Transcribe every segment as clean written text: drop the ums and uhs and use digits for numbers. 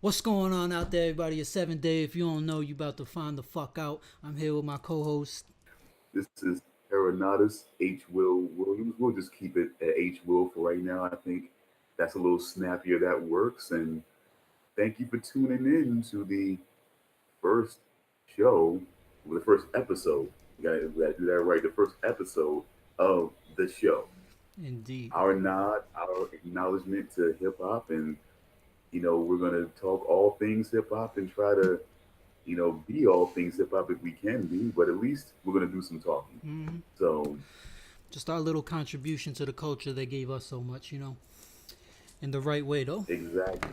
What's going on out there, everybody? It's 7 Day. If you don't know, you about to find the fuck out. I'm here with my co-host. This is Aeronatus H. Will Williams. We'll just keep it at H. Will for right now. I think that's a little snappier. That works. And thank you for tuning in to the first show, the first episode. We gotta do that right. The first episode of the show. Indeed. Our nod, our acknowledgement to hip hop, and we're gonna talk all things hip hop and try to be all things hip hop if we can be, but at least we're gonna do some talking. hmm So Just our little contribution to the culture that gave us so much, in the right way, though. exactly.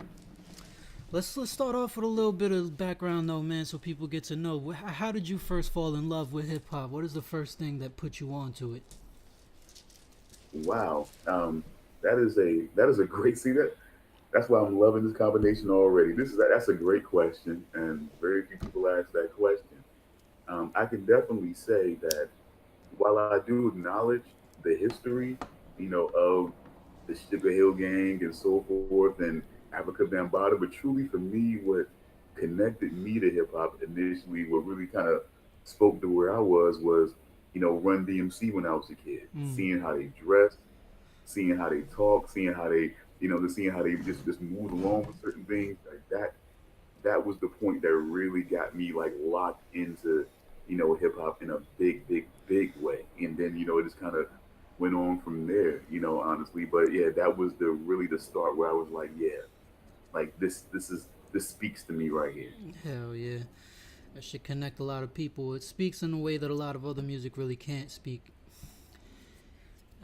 Let's start off with a little bit of background, though, man, so people get to know. How did you first fall in love with hip hop? What is the first thing that put you onto it? Wow. That is a great see that that's why I'm loving this combination already. That's a great question, and very few people ask that question. I can definitely say that while I do acknowledge the history, of the Sugar Hill Gang and so forth, and Africa Bambaataa, but truly for me, what connected me to hip hop initially, what really kind of spoke to where I was, Run DMC when I was a kid, Mm, seeing how they dressed, seeing how they talk, seeing how they, seeing how they just move along with certain things like that. That was the point that really got me like locked into, hip hop in a big, big, big way. And then, it just kind of went on from there, honestly. But yeah, that was the really the start where I was like, yeah, like this speaks to me right here. hell yeah. That should connect a lot of people. It speaks in a way that a lot of other music really can't speak.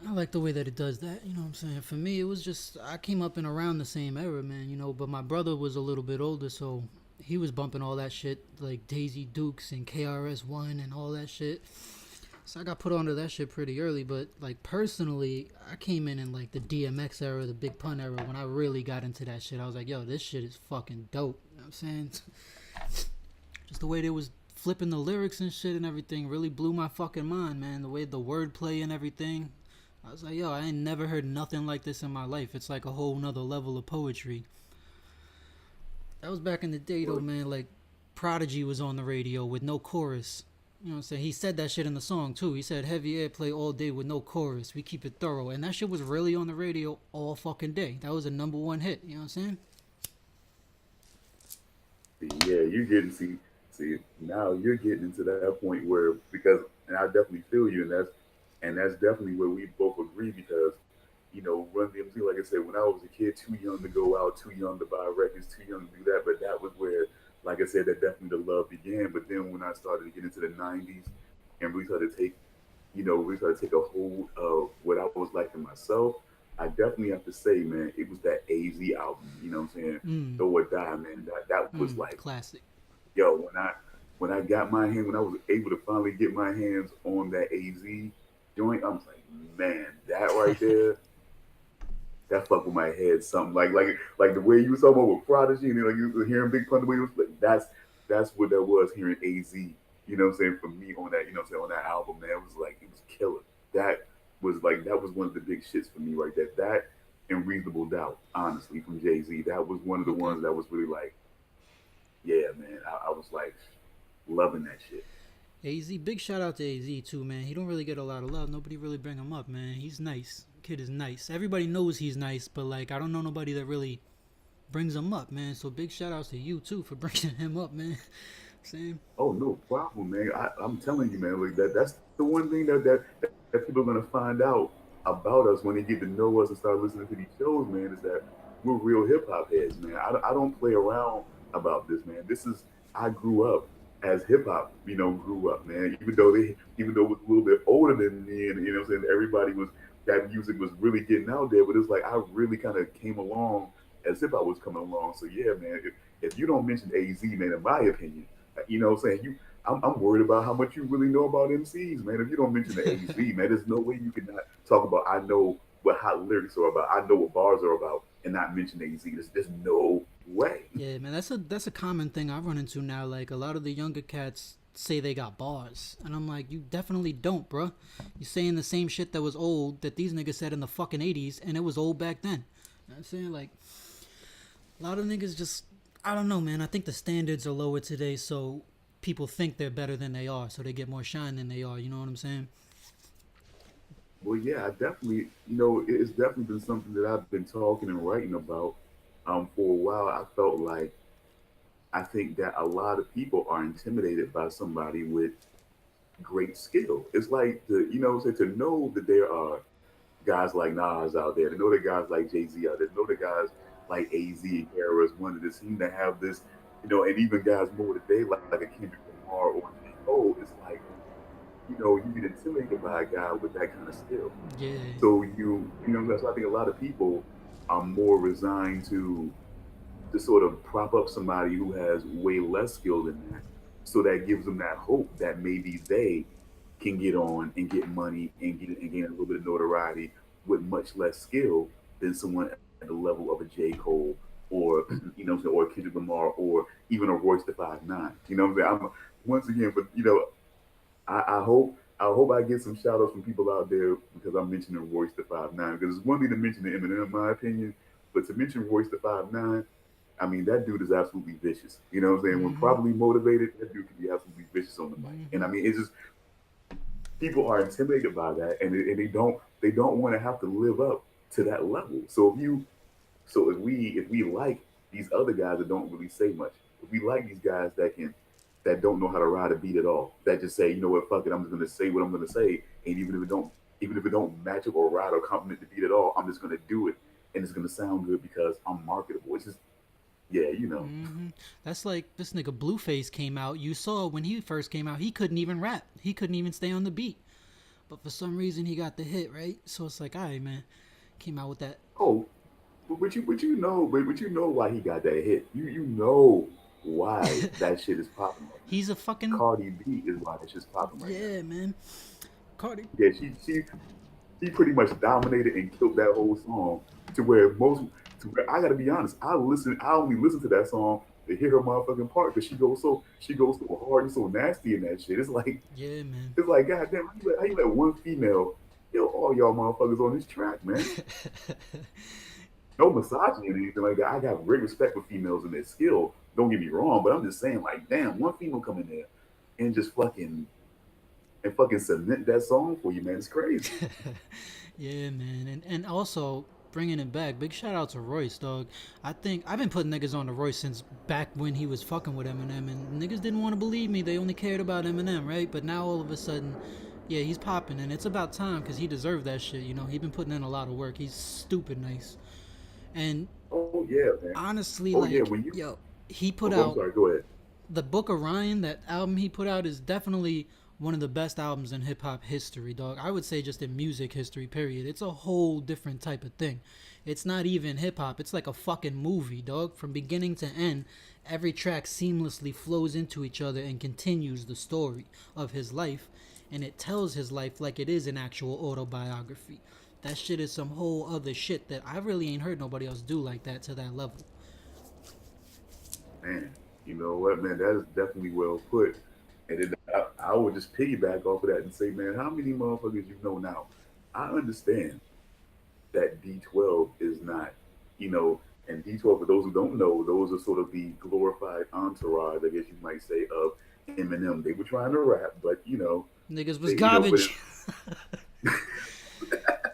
I like the way that it does that, you know what I'm saying? For me, it was just, I came up in around the same era, man, but my brother was a little bit older, so he was bumping all that shit, like Daisy Dukes and KRS-One and all that shit. So I got put onto that shit pretty early, but like personally, I came in like the DMX era, the Big Pun era, when I really got into that shit. I was like, yo, this shit is fucking dope. You know what I'm saying? Just the way they was flipping the lyrics and shit and everything really blew my fucking mind, man. The way the wordplay and everything. I was like, yo, I ain't never heard nothing like this in my life. It's like a whole nother level of poetry. That was back in the day, though, Well, man. Like, Prodigy was on the radio with no chorus. You know what I'm saying? He said that shit in the song, too. He said, heavy airplay all day with no chorus. We keep it thorough. And that shit was really on the radio all fucking day. That was a number one hit. You know what I'm saying? yeah, you're getting see now you're getting into that point where because and I definitely feel you, and that's definitely where we both agree because Run DMC, like I said, when I was a kid, too young to go out, too young to buy records, too young to do that, but that was where, like I said, that definitely the love began. But then when I started to get into the '90s and really started to take, really started to take a hold of what I was like for myself, I definitely have to say, man, it was that AZ album. You know what I'm saying? Mm, Though or Die, man. That was like, classic. yo, when I got my hand, when I was able to finally get my hands on that AZ joint, I was like, man, that right there, that fucked with my head something like the way you was talking about with Prodigy and then, like you was hearing Big Pun the way it was like that's what that was hearing AZ. You know what I'm saying for me on that what I'm saying on that album, man, it was like it was killer. That was one of the big shits for me right there. That and Reasonable Doubt, honestly, from Jay Z. That was one of the Okay. ones that was really like, yeah, man. I was like loving that shit. AZ, big shout out to AZ too, man. He don't really get a lot of love. Nobody really bring him up, man. He's nice. Kid is nice. Everybody knows he's nice, but like I don't know nobody that really brings him up, man. So big shout outs to you too for bringing him up, man. Same. Oh no problem, man. I'm telling you, man. Like that's the one thing that people are gonna find out about us when they get to know us and start listening to these shows, man. Is that we're real hip hop heads, man. I don't play around about this, man. This is I grew up as hip hop, grew up, man. Even though it was a little bit older than me, and what I'm saying everybody was that music was really getting out there, but it's like I really kind of came along as hip hop was coming along. So yeah, man. If you don't mention AZ, man, in my opinion. What I'm saying I'm worried about how much you really know about MCs, man. If you don't mention the AZ, man, there's no way you can not talk about. I know what hot lyrics are about. I know what bars are about, and not mention AZ. There's no way. Yeah, man. That's a common thing I run into now. Like a lot of the younger cats say they got bars, and I'm like, you definitely don't, bruh. You saying the same shit that was old that these niggas said in the fucking '80s, and it was old back then. You know what I'm saying? Like a lot of niggas just I don't know, man. I think the standards are lower today, so people think they're better than they are, so they get more shine than they are. You know what I'm saying? Well, yeah, I definitely, it's definitely been something that I've been talking and writing about for a while. I felt like I think that a lot of people are intimidated by somebody with great skill. It's like to know that there are guys like Nas out there, to know that guys like Jay Z out there, to know that guys like AZ and Kara's wanted to seem to have this, and even guys more today like a Kendrick Lamar or J. Cole. It's like you get intimidated by a guy with that kind of skill. Yeah. So that's why I think a lot of people are more resigned to sort of prop up somebody who has way less skill than that. So that gives them that hope that maybe they can get on and get money and gain a little bit of notoriety with much less skill than someone at the level of a J. Cole or or Kendrick Lamar or even a Royce the 5'9". You know what I'm saying? Once again, but I hope I get some shout outs from people out there because I'm mentioning Royce the 5'9". Because it's one thing to mention the Eminem, in my opinion, but to mention Royce the 5'9", I mean, that dude is absolutely vicious. You know what I'm saying? When Mm-hmm. properly motivated, that dude can be absolutely vicious on the mic. And Mm-hmm. I mean, it's just people are intimidated by that, and they don't want to have to live up to that level. So if we like these other guys that don't really say much, if we like these guys that don't know how to ride a beat at all, that just say, you know what, fuck it, I'm just gonna say what I'm gonna say, and even if it don't match up or ride or compliment the beat at all, I'm just gonna do it, and it's gonna sound good because I'm marketable. It's just yeah. Mm-hmm. That's like this nigga Blueface came out. You saw when he first came out, he couldn't even rap. He couldn't even stay on the beat. But for some reason, he got the hit, right? So it's like, all right, man. Came out with that. Oh, but you know why he got that hit. You know why that shit is popping right now. He's a fucking Cardi B is why that shit's popping right now. yeah, man. Cardi. Yeah, she pretty much dominated and killed that whole song to where I gotta be honest, I only listen to that song to hear her motherfucking part because she goes so hard and so nasty in that shit. Yeah, man. It's like goddamn, how you let one female kill all y'all motherfuckers on this track, man? No misogyny or anything like that. I got great respect for females and their skill. Don't get me wrong, but I'm just saying, like, damn, one female come in there and just fucking cement that song for you, man. It's crazy. Yeah, man. And also bringing it back. Big shout out to Royce, dog. I think I've been putting niggas on to Royce since back when he was fucking with Eminem, and niggas didn't want to believe me. They only cared about Eminem, right? But now all of a sudden, yeah, he's popping, and it's about time because he deserved that shit. You know, he been putting in a lot of work. He's stupid nice, and Oh yeah, man. honestly, Oh yeah. like, When you, yo, he put oh, I'm out sorry. Go ahead. the Book of Ryan. That album he put out is definitely one of the best albums in hip hop history, dog. I would say just in music history, period. It's a whole different type of thing. It's not even hip hop. It's like a fucking movie, dog. From beginning to end, every track seamlessly flows into each other and continues the story of his life, and it tells his life like it is an actual autobiography. That shit is some whole other shit that I really ain't heard nobody else do like that to that level. Man, you know what, man? That is definitely well put. And then I would just piggyback off of that and say, man, how many motherfuckers you know now? I understand that D12 is not, and D12, for those who don't know, those are sort of the glorified entourage, I guess you might say, of Eminem. They were trying to rap, but Niggas was they, you know, but garbage. it,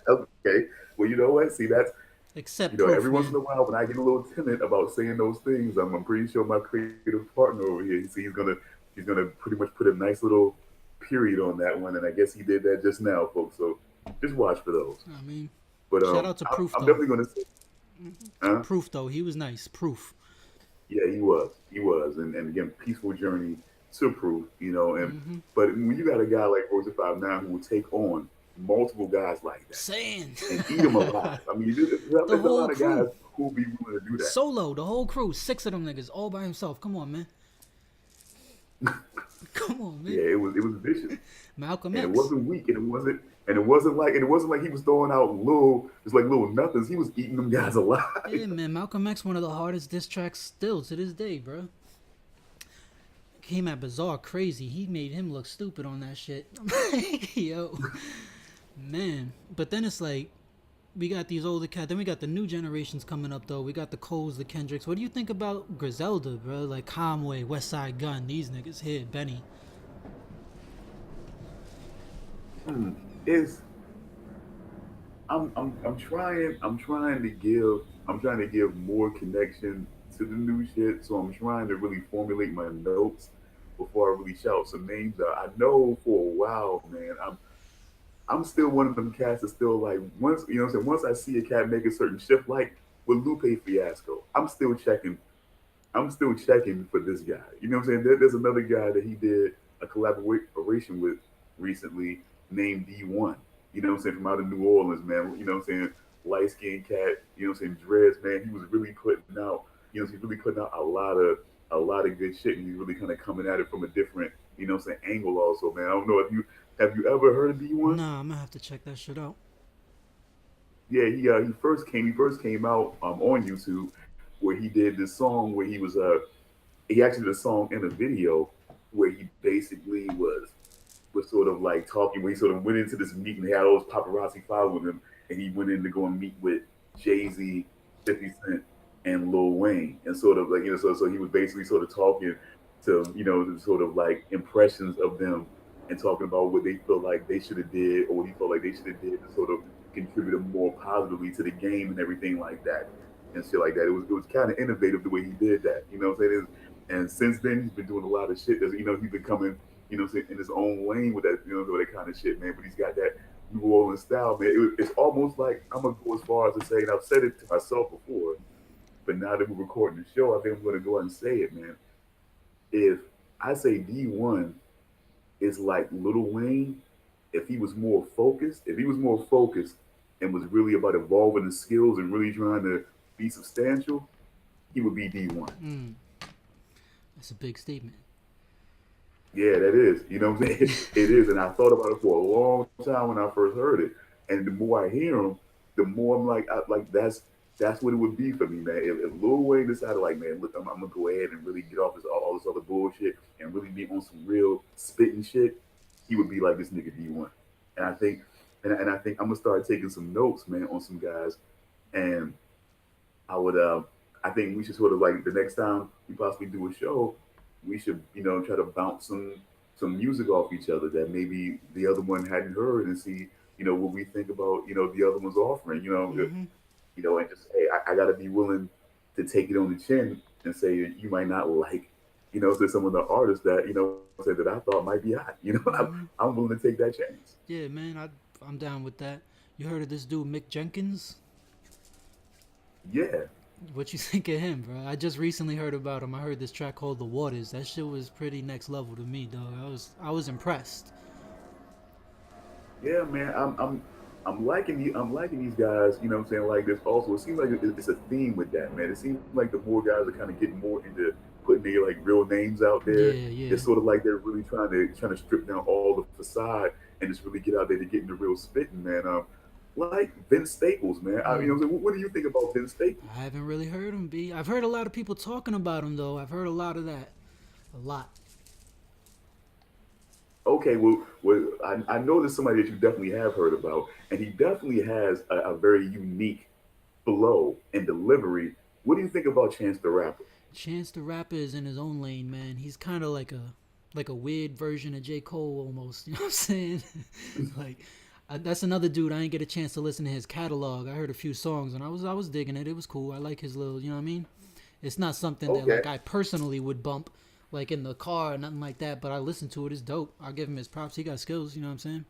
okay. Well, you know what? See, that's Except Proof, every once in man. a while when I get a little timid about saying those things, I'm pretty sure my creative partner over here, he's gonna pretty much put a nice little period on that one, and I guess he did that just now, folks. So just watch for those. I mean, But shout out to I'm, Proof I'm though. definitely gonna say, huh? Proof though, he was nice. Proof. Yeah, he was, and again, peaceful journey to proof, and Mm-hmm. but when you got a guy like Rosa 5'9" who will take on multiple guys like that Saying and eat them alive, I mean, the there's a whole lot of guys crew, who will be willing to do that. solo, the whole crew, six of them niggas, all by himself. Come on, man. Come on, man. Yeah, it was vicious, Malcolm and it X. wasn't weak, and it wasn't like he was throwing out little nothings. He was eating them guys alive. Yeah, man. Malcolm X, one of the hardest diss tracks still to this day, bro. Came at Bizarre crazy. He made him look stupid on that shit. I'm like, yo, man. But then it's like, we got these older cats. Then we got the new generations coming up though. We got the Coles, the Kendricks. What do you think about Griselda, bro? Like Conway, West Side Gun, these niggas here, Benny. Hmm. Is I'm trying to give more connection to the new shit. So I'm trying to really formulate my notes before I really shout some names out. I know for a while, man, I'm still one of them cats that's still like once you know what I'm saying, once I see a cat make a certain shift like with Lupe Fiasco, I'm still checking for this guy. You know what I'm saying? There's another guy that he did a collaboration with recently named D1. You know what I'm saying? From out of New Orleans, man. You know what I'm saying? Light skinned cat, you know what I'm saying? Dreads, man. He was really putting out, you know, he's really putting out a lot of good shit and he's really kind of coming at it from a different, you know what I'm saying, angle also, man. I don't know if you have you ever heard of D1? Nah, I'm gonna have to check that shit out. Yeah, he first came out on YouTube where he did this song where he actually did a song in a video where he basically was sort of like talking where he sort of went into this meeting. He had all those paparazzi following him, and he went in to go and meet with Jay-Z, 50 Cent, and Lil Wayne, and sort of like so he was basically sort of talking to sort of like impressions of them and talking about what they feel like they should have did or what he felt like they should have did to sort of contribute more positively to the game and everything like that and shit like that. It was kind of innovative the way he did that. You know what I'm saying? And since then he's been doing a lot of shit. That, he's been coming in his own lane with that, with that kind of shit, man. But he's got that New Orleans style, man. It's almost like I'm gonna go as far as to say, and I've said it to myself before, but now that we're recording the show, I think I'm gonna go ahead and say it, man. If I say D1 is like Little Wayne, if he was more focused and was really about evolving his skills and really trying to be substantial, he would be D1. Mm, that's a big statement. Yeah, that is. You know what I'm saying? It is. And I thought about it for a long time when I first heard it. And the more I hear him, the more I'm like, that's what it would be for me, man. If Lil Wayne decided, like, man, look, I'm gonna go ahead and really get off all this other bullshit and really be on some real spitting shit, he would be like this nigga D1. And I think, and I think I'm gonna start taking some notes, man, on some guys. And I would, I think we should sort of like the next time we possibly do a show, we should, try to bounce some music off each other that maybe the other one hadn't heard and see, what we think about, the other one's offering, Mm-hmm. and just hey, I got to be willing to take it on the chin and say you might not like, say some of the artists that say that I thought might be hot. Mm-hmm. I'm willing to take that chance. Yeah, man, I'm down with that. You heard of this dude Mick Jenkins? Yeah. What you think of him, bro? I just recently heard about him. I heard this track called "The Waters." That shit was pretty next level to me, dog. I was impressed. Yeah, man, I'm liking these guys. You know what I'm saying? Like this. Also, it seems like it's a theme with that, man. It seems like the more guys are kind of getting more into putting their like real names out there. Yeah, yeah. It's sort of like they're really trying to strip down all the facade and just really get out there to getting the real spitting, man. Like Vince Staples, man. Mm. What do you think about Vince Staples? I haven't really heard him. I've heard a lot of people talking about him though. I've heard a lot of that. A lot. Okay, well I know there's somebody that you definitely have heard about, and he definitely has a very unique flow and delivery. What do you think about Chance the Rapper? Chance the Rapper is in his own lane, man. He's kind of like a weird version of J. Cole almost. You know what I'm saying? like that's another dude. I didn't get a chance to listen to his catalog. I heard a few songs and I was digging it. It was cool. I like his little, you know what I mean? It's not something that Okay, like I personally would bump like in the car or nothing like that, but I listen to it. It's dope. I'll give him his props. He got skills, you know what I'm saying?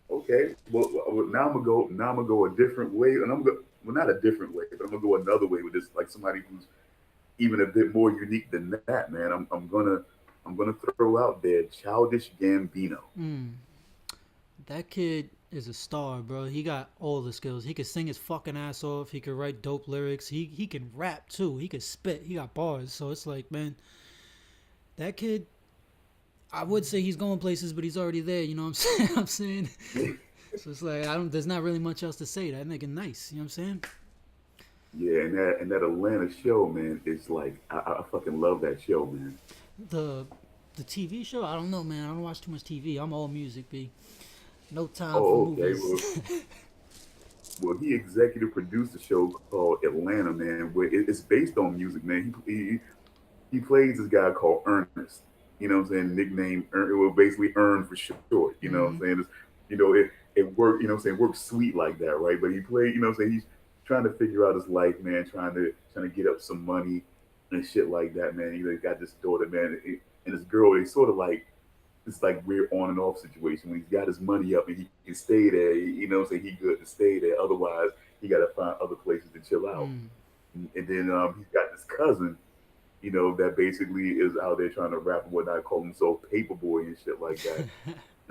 okay. Well, now I'm gonna go. Now I'm gonna go a different way, and well, not a different way, but I'm gonna go another way with this, like somebody who's even a bit more unique than that, man. I'm gonna throw out there Childish Gambino. Mm. That kid is a star, bro. He got all the skills. He could sing his fucking ass off. He could write dope lyrics. He can rap too. He could spit. He got bars. So it's like, man, that kid. I would say he's going places, but he's already there. You know what I'm saying? I'm saying. So it's like I don't. There's not really much else to say. That nigga nice. You know what I'm saying? Yeah, and that Atlanta show, man, is like I fucking love that show, man. The the TV show. I don't know, man. I don't watch too much TV. I'm all music, b. No time for Oh, okay. movies. Well, well, he executive produced a show called Atlanta, man, where it's based on music, man. He plays this guy called Ernest. You know what I'm saying? Nickname well, basically Earn for short. You know what I'm Mm-hmm. saying? It worked. You know what I'm saying? Worked sweet like that, right? But he played. You know what I'm saying? He's trying to figure out his life, man. Trying to get up some money and shit like that, man. He got this daughter, man, and this girl. They sort of like it's like weird on and off situation when he's got his money up and he can stay there. You know what I'm saying? He good to stay there. Otherwise, he got to find other places to chill out. Mm. And then he's got this cousin, that basically is out there trying to rap and whatnot, call himself Paperboy and shit like that.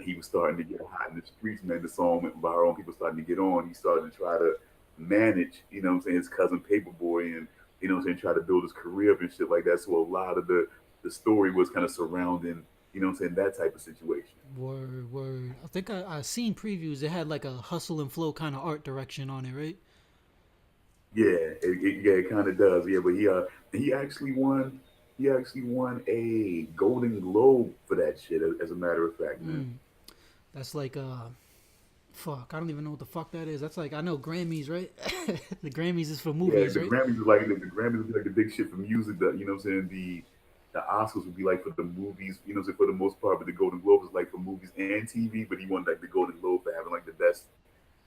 He was starting to get hot in the streets, man. The song went viral, people starting to get on. He started to try to manage, his cousin Paperboy and, try to build his career up and shit like that. So a lot of the story was kind of surrounding, that type of situation. Word, word. I think I seen previews. It had like a hustle and flow kind of art direction on it, right? Yeah, it kind of does. Yeah, but he actually won. He actually won a Golden Globe for that shit. As a matter of fact, man. Mm. That's like fuck. I don't even know what the fuck that is. That's like I know Grammys, right? The Grammys is for Yeah, movies, the right? Grammys is like the Grammys would be like the big shit for music. You know what I'm saying? The Oscars would be like for the movies. You know, what I'm saying, for the most part, but the Golden Globes is like for movies and TV. But he won like the Golden Globe for having like the best,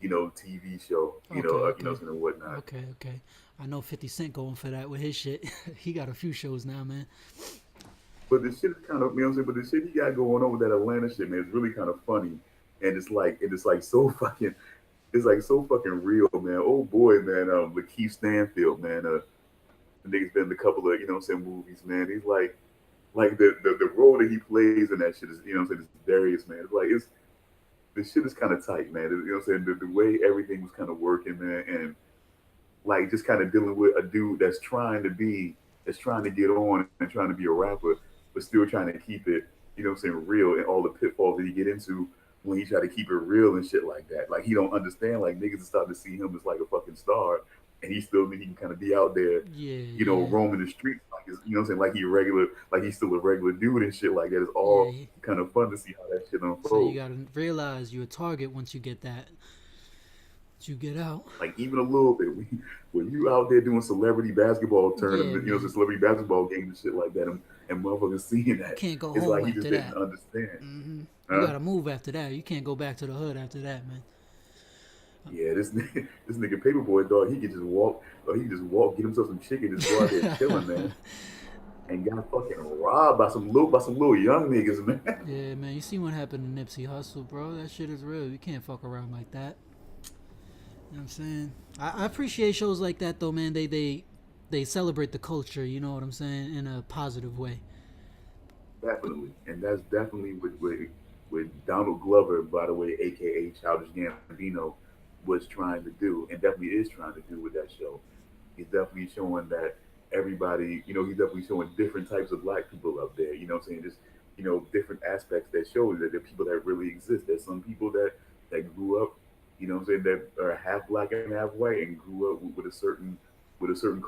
TV show. Okay, You know okay, what I'm saying, and whatnot. okay, okay. I know 50 Cent going for that with his shit. He got a few shows now, man. But the shit is kind of, you know what I'm saying? But the shit he got going on with that Atlanta shit, man, is really kind of funny. And it's like so fucking, it's like so fucking real, man. Oh boy, man, Lakeith Stanfield, man, the nigga's been in a couple of, movies, man. He's like the role that he plays in that shit is, it's Darius, man. The shit is kind of tight, man. You know what I'm saying? The way everything was kind of working, man, and like just kind of dealing with a dude that's trying to get on and trying to be a rapper, but still trying to keep it, real and all the pitfalls that he get into when he try to keep it real and shit like that. Like he don't understand, like niggas are starting to see him as like a fucking star, and he still think he can kind of be out there, Yeah, yeah, roaming the streets like like he regular, like he's still a regular dude and shit like that. It's yeah. all kind of fun to see how that shit So you unfolds. gotta realize you're a target once you get that. Once you get out. Like even a little bit. When you out there doing celebrity basketball Yeah, tournament, man. celebrity basketball games and shit like that, and motherfuckers seeing You that, can't go it's home like he after just didn't that. understand, You huh? gotta move after that. You can't go back to the hood after that, man. Yeah, this nigga, this nigga Paperboy dog, he could just walk, or he could just walk, get himself some chicken, just go out there chilling, man, and got fucking robbed by some little young niggas, man. Yeah, man. You see what happened to Nipsey Hussle, bro? That shit is real. You can't fuck around like that. You know what I'm saying? I appreciate shows like that though, man. They celebrate the culture. You know what I'm saying, in a positive way. Definitely, and that's definitely with Donald Glover, by the way, aka Childish Gambino, was trying to do, and definitely is trying to do with that show. He's definitely showing that everybody, he's definitely showing different types of black people up there. You know what I'm saying? Just different aspects that show that there are people that really exist. There's some people that grew up, what I'm saying, that are half black and half white and grew up with a certain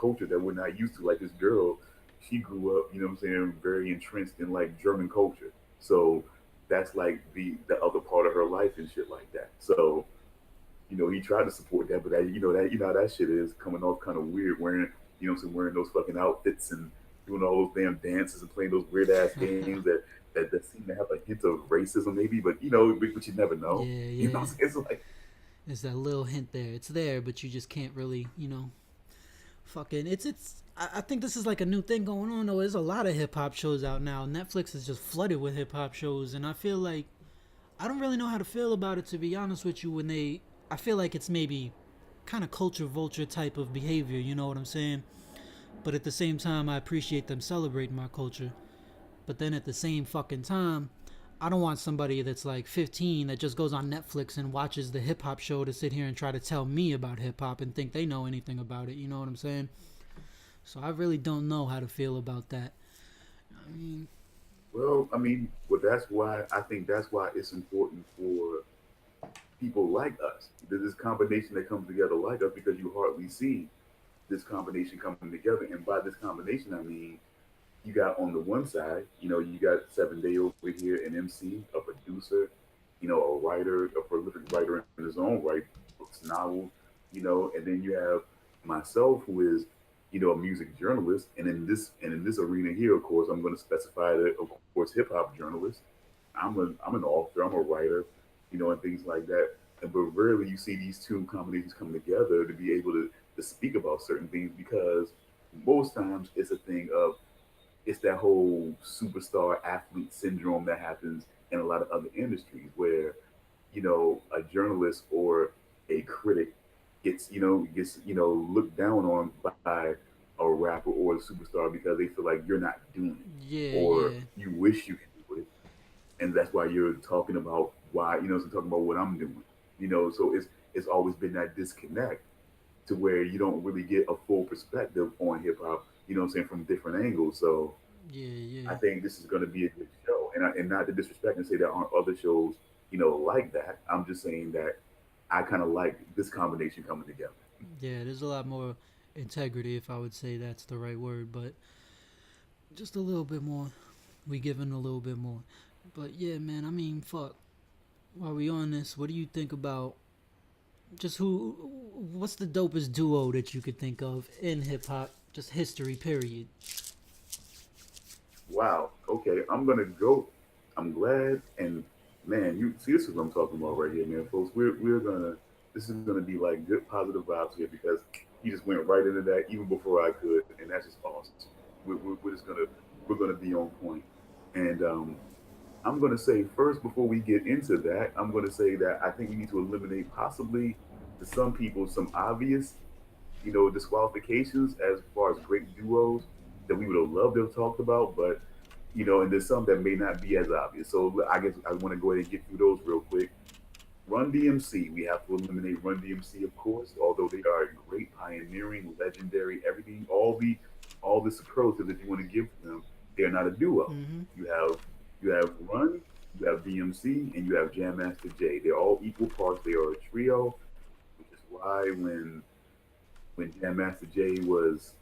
culture that we're not used to. Like this girl, she grew up, what I'm saying, very entrenched in like German culture. So that's like the other part of her life and shit like that. So he tried to support that, but that that shit is coming off kind of weird wearing, wearing those fucking outfits and doing all those damn dances and playing those weird ass games that seem to have a hint of racism maybe, but but you never know. Yeah, You know, yeah. it's like There's that little hint there. It's there, but you just can't really, fucking. It's. I think this is like a new thing going on though. There's a lot of hip hop shows out now. Netflix is just flooded with hip hop shows, and I feel like I don't really know how to feel about it, to be honest with you. When they, I feel like it's maybe kind of culture vulture type of behavior. You know what I'm saying? But at the same time, I appreciate them celebrating my culture. But then at the same fucking time, I don't want somebody that's like 15 that just goes on Netflix and watches the hip hop show to sit here and try to tell me about hip hop and think they know anything about it. You know what I'm saying? So I really don't know how to feel about that. I mean, well, I mean, well, that's why it's important for people like us. There's this combination that comes together like us because you hardly see this combination coming together. And by this combination, I mean you got on the one side, you got 7 Day over here, an MC, a producer, a writer, a prolific writer in his own right, books, novels. And then you have myself, who is, a music journalist, and in this arena here, of course, I'm going to specify that, of course, hip hop journalist. I'm an author, I'm a writer, and things like that. But rarely you see these two combinations come together to be able to speak about certain things, because most times it's a thing of, it's that whole superstar athlete syndrome that happens in a lot of other industries, where a journalist or a critic gets looked down on by a rapper or a superstar because they feel like you're not doing it, Yeah, or yeah, you wish you could do it, and that's why you're talking about why, so talking about what I'm doing. So it's always been that disconnect, to where you don't really get a full perspective on hip hop, what I'm saying, from different angles. So yeah, I yeah. think this is going to be a good show, and not to disrespect and say there aren't other shows, like that. I'm just saying that I kind of like this combination coming together. Yeah, there's a lot more integrity, if I would say that's the right word, but just a little bit more. We giving a little bit more. But yeah, man, I mean, fuck. While we on this, what do you think about just what's the dopest duo that you could think of in hip hop, just history, period? Wow. Okay, I'm gonna go. I'm glad, and man, you see, this is what I'm talking about right here, man, folks. We're gonna. This is gonna be like good positive vibes here, because he just went right into that even before I could, and that's just awesome. We're just gonna be on point, and I'm gonna say first, before we get into that, I'm gonna say that I think we need to eliminate, possibly to some people, some obvious disqualifications as far as great duos that we would have loved to have talked about, but and there's some that may not be as obvious. So I guess I want to go ahead and get through those real quick. Run DMC, we have to eliminate Run DMC, of course, although they are great, pioneering, legendary, everything, all the superlatives that you want to give them. They're not a duo. Mm-hmm. You have Run, you have DMC, and you have Jam Master Jay. They're all equal parts. They are a trio, which is why when Jam Master Jay was,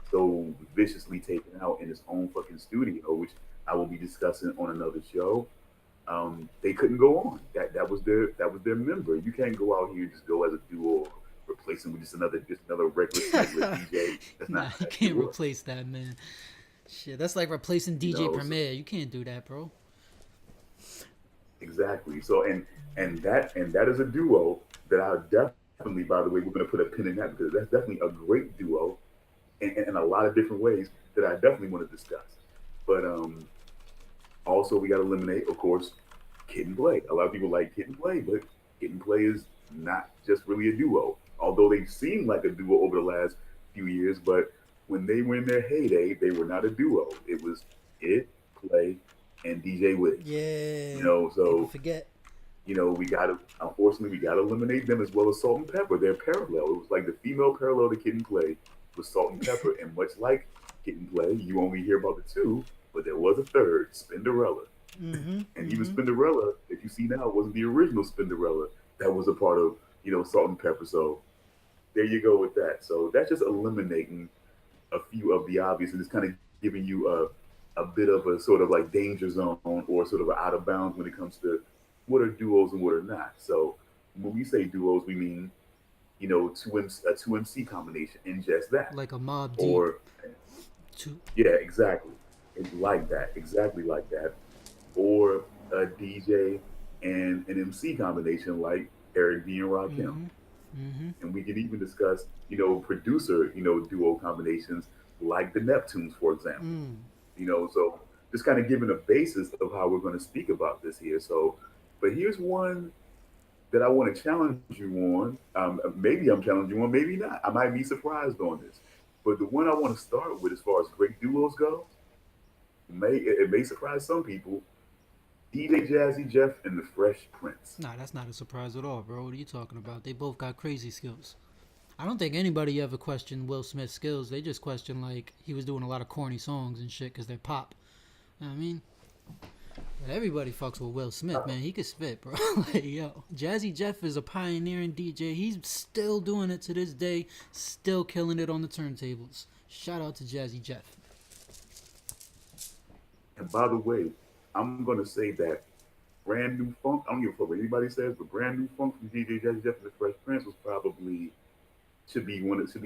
so viciously taken out in his own fucking studio, which I will be discussing on another show. They couldn't go on. That was their member. You can't go out here and just go as a duo, or replace him with just another regular smuggler DJ. That's not Nah, how you that shit can't works. replace that, man. Shit, that's like replacing DJ So Premier. You can't do that, bro. exactly. So and that is a duo that I definitely, by the way, we're gonna put a pin in that, because that's definitely a great duo in a lot of different ways that I definitely want to discuss. But also, we got to eliminate, of course, Kid and Play. A lot of people like Kid and Play, but Kid and Play is not just really a duo. Although they seem like a duo over the last few years, but when they were in their heyday, they were not a duo. It was Kid, Play, and DJ Wiz. Yeah, people So forget. we got to, unfortunately, we got to eliminate them, as well as Salt and Pepper. They're parallel. It was like the female parallel to Kid and Play was Salt and Pepper, and much like Kid and Play, you only hear about the two, but there was a third, Spinderella. Mm-hmm. And even Mm-hmm. Spinderella, that you see now, wasn't the original Spinderella that was a part of Salt and Pepper. So there you go with that. So that's just eliminating a few of the obvious, and it's kind of giving you a bit of a sort of like danger zone, or sort of an out of bounds when it comes to what are duos and what are not. So when we say duos, we mean a two MC combination, and just that, Like a Mob Deep. or Too. yeah, exactly, it's like that, exactly like that, or a DJ and an MC combination like Eric B and Rakim. Mm-hmm. Mm-hmm. And we can even discuss, producer, duo combinations like the Neptunes, for example. Mm. So just kind of giving a basis of how we're going to speak about this here. So, but here's one that I want to challenge you on. Maybe I'm challenging you on, maybe not. I might be surprised on this. But the one I want to start with, as far as great duos go, it may surprise some people. DJ Jazzy Jeff and the Fresh Prince. Nah, that's not a surprise at all, bro. What are you talking about? They both got crazy skills. I don't think anybody ever questioned Will Smith's skills. They just questioned like he was doing a lot of corny songs and shit because they're pop. You know what I mean? But everybody fucks with Will Smith, man. He could spit, bro. Like, yo, Jazzy Jeff is a pioneering DJ. He's still doing it to this day, still killing it on the turntables. Shout out to Jazzy Jeff. And by the way, I'm going to say that brand new funk. I don't give a fuck what anybody says, but brand new funk from DJ Jazzy Jeff and the Fresh Prince was probably should be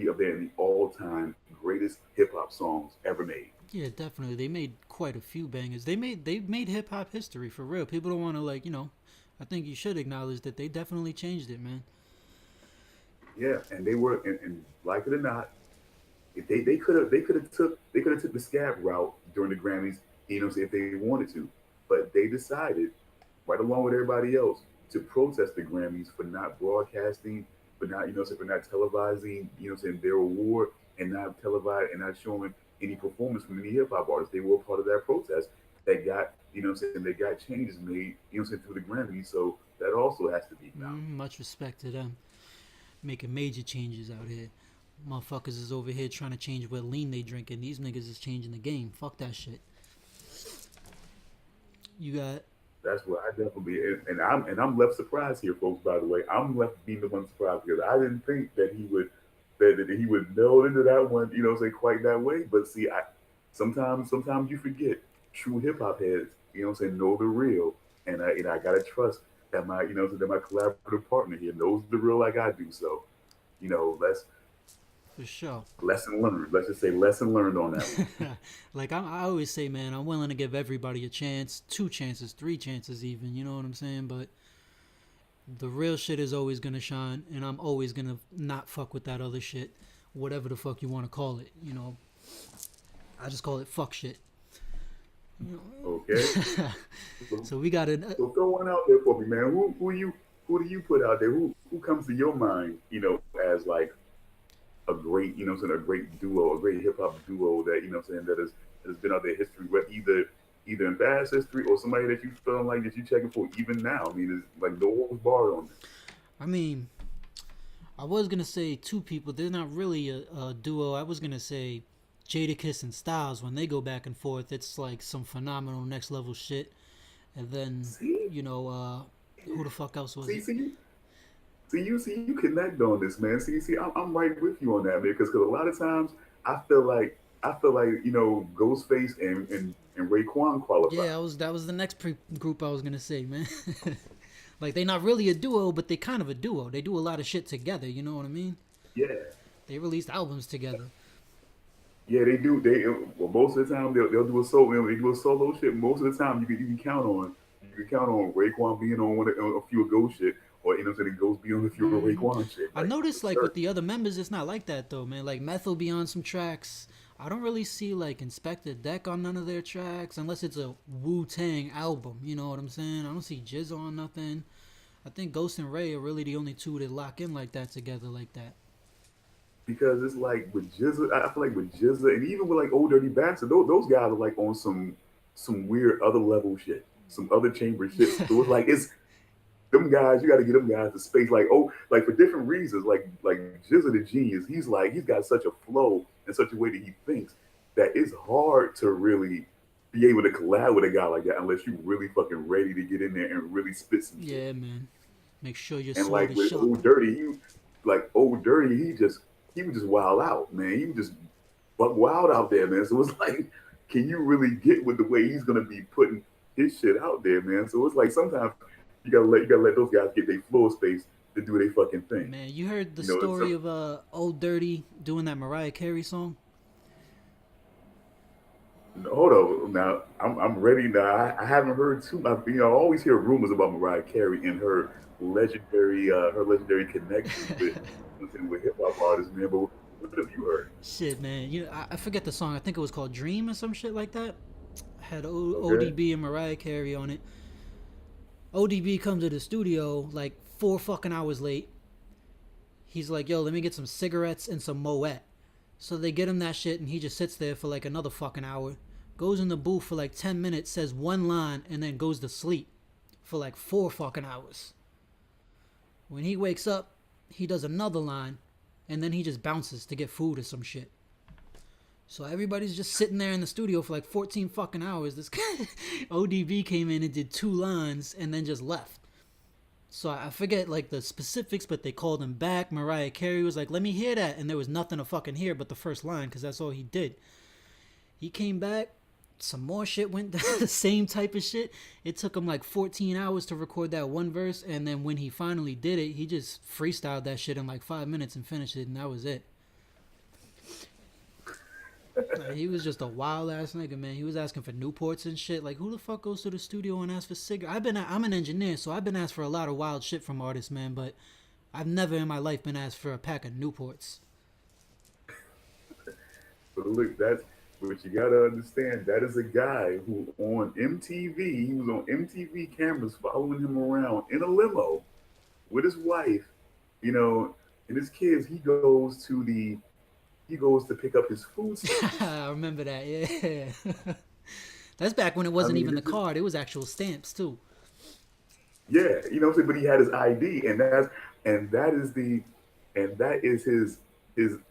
up there in the all time greatest hip hop songs ever made. Yeah, definitely. They made quite a few bangers. They made hip hop history for real. People don't want to like, I think you should acknowledge that they definitely changed it, man. Yeah, and they were, and like it or not, if they could have took the scab route during the Grammys, if they wanted to, but they decided right along with everybody else to protest the Grammys for not broadcasting, for not for not televising, their award and not televising and not showing any performance from any hip hop artists. They were part of that protest that got they got changes made through the Grammys. So that also has to be acknowledged. Much respect to them making major changes out here. Motherfuckers is over here trying to change what lean they drinking. These niggas is changing the game. Fuck that shit. You got That's what I definitely and I'm left surprised here, folks. By the way, I'm left being the one surprised because I didn't think that he would delve into that one, say quite that way. But see, I sometimes you forget true hip hop heads, know the real, and I gotta trust that that my collaborative partner here knows the real like I do. So, let's for sure. lesson learned. Let's just say lesson learned on that one. Like I always say, man, I'm willing to give everybody a chance, two chances, three chances, even. You know what I'm saying? But the real shit is always gonna shine, and I'm always gonna not fuck with that other shit, whatever the fuck you want to call it. I just call it fuck shit. Okay. So we got it. So throw one out there for me, man. Who do you put out there? Who comes to your mind, as like a great, a great duo, a great hip hop duo that that has been out there history, but either in past history or somebody that you feel like that you checking for even now. I mean, it's like no holds barred on this. I mean, I was gonna say two people. They're not really a duo. I was gonna say Jadakiss and Styles. When they go back and forth, it's like some phenomenal next level shit. And then See, who the fuck else was see, it? you connect on this, man. I'm right with you on that, man. Because a lot of times I feel like Ghostface and Raekwon qualify. Yeah, that was the next group I was gonna say, man. Like they not really a duo, but they kind of a duo. They do a lot of shit together. You know what I mean? Yeah, They released albums together. yeah, they do. Most of the time they'll do a solo. They do a solo shit. Most of the time you can count on Raekwon being on a few of Ghost shit, or saying Ghost being on a few of Raekwon shit. I Like noticed for like with certain. the other members, it's not like that though, man. Like Meth will be on some tracks. I don't really see like Inspector Deck on none of their tracks unless it's a Wu Tang album. You know what I'm saying? I don't see Jizz on nothing. I think Ghost and Ray are really the only two that lock in like that together like that. Because it's like with Jizza, I feel like with Jizza, and even with like Old Dirty Bastard, those guys are like on some weird other level shit, some other chamber shit. So it's like it's them guys. You got to get them guys the space. Like for different reasons. Like Jizza the genius. He's got such a flow and such a way that he thinks that it's hard to really be able to collab with a guy like that unless you really fucking ready to get in there and really spit some shit. Yeah, man. Make sure your And sword like is with sharp. Old Dirty, he would just wild out, man. He would just buck wild out there, man. So it's like, can you really get with the way he's gonna be putting his shit out there, man? So it's like sometimes you gotta let those guys get their floor space to do their fucking thing. Man, you heard the It's story of Old Dirty doing that Mariah Carey song? hold on now. I'm ready now. I haven't heard too much. I always hear rumors about Mariah Carey and her legendary connections with hip hop artists, man. But what have you heard? Shit, man. I forget the song. I think it was called Dream or some shit like that. Had Okay. ODB and Mariah Carey on it. ODB comes to the studio like 4 fucking hours late. He's like, yo, let me get some cigarettes and some Moet. So they get him that shit, and he just sits there for like another fucking hour. Goes in the booth for like 10 minutes, says one line, and then goes to sleep for like 4 fucking hours. When he wakes up, he does another line, and then he just bounces to get food or some shit. So everybody's just sitting there in the studio for like 14 fucking hours. This guy, ODB came in and did 2 lines and then just left. So I forget like the specifics, but they called him back. Mariah Carey was like, let me hear that. And there was nothing to fucking hear but the first line because that's all he did. He came back. some more shit went down, the same type of shit. It took him like 14 hours to record that one verse, and then when he finally did it, he just freestyled that shit in like 5 minutes and finished it, and that was it. Like, he was just a wild ass nigga, man. He was asking for Newports and shit. Like, who the fuck goes to the studio and asks for cigarettes? I'm an engineer, so I've been asked for a lot of wild shit from artists, man. But I've never in my life been asked for a pack of Newports. But look, that's what you gotta understand. That is a guy who on MTV, he was on MTV cameras following him around in a limo with his wife, you know, and his kids. He goes to pick up his food stamps. I remember that, yeah. That's back when it I wasn't mean, even the this is card; it was actual stamps too. yeah, you know what I'm saying. But he had his ID, and that is the and that is his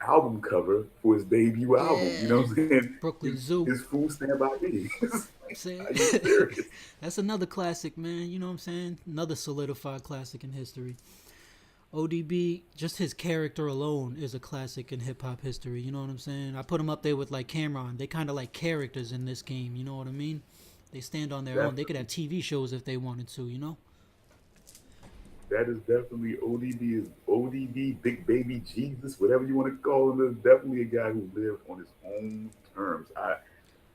album cover for his debut album. You know Yeah, what I'm saying? Brooklyn Zoo. His food stamp ID. Say, Are you serious? that's another classic, man. You know what I'm saying? Another solidified classic in history. ODB, just his character alone is a classic in hip hop history. You know what I'm saying? I put him up there with like Cameron. They kind of like characters in this game. You know what I mean? They stand on their own. They could have Definitely. TV shows if they wanted to. You know? That is definitely ODB is ODB, Big Baby Jesus, whatever you want to call him. Is definitely a guy who lived on his own terms.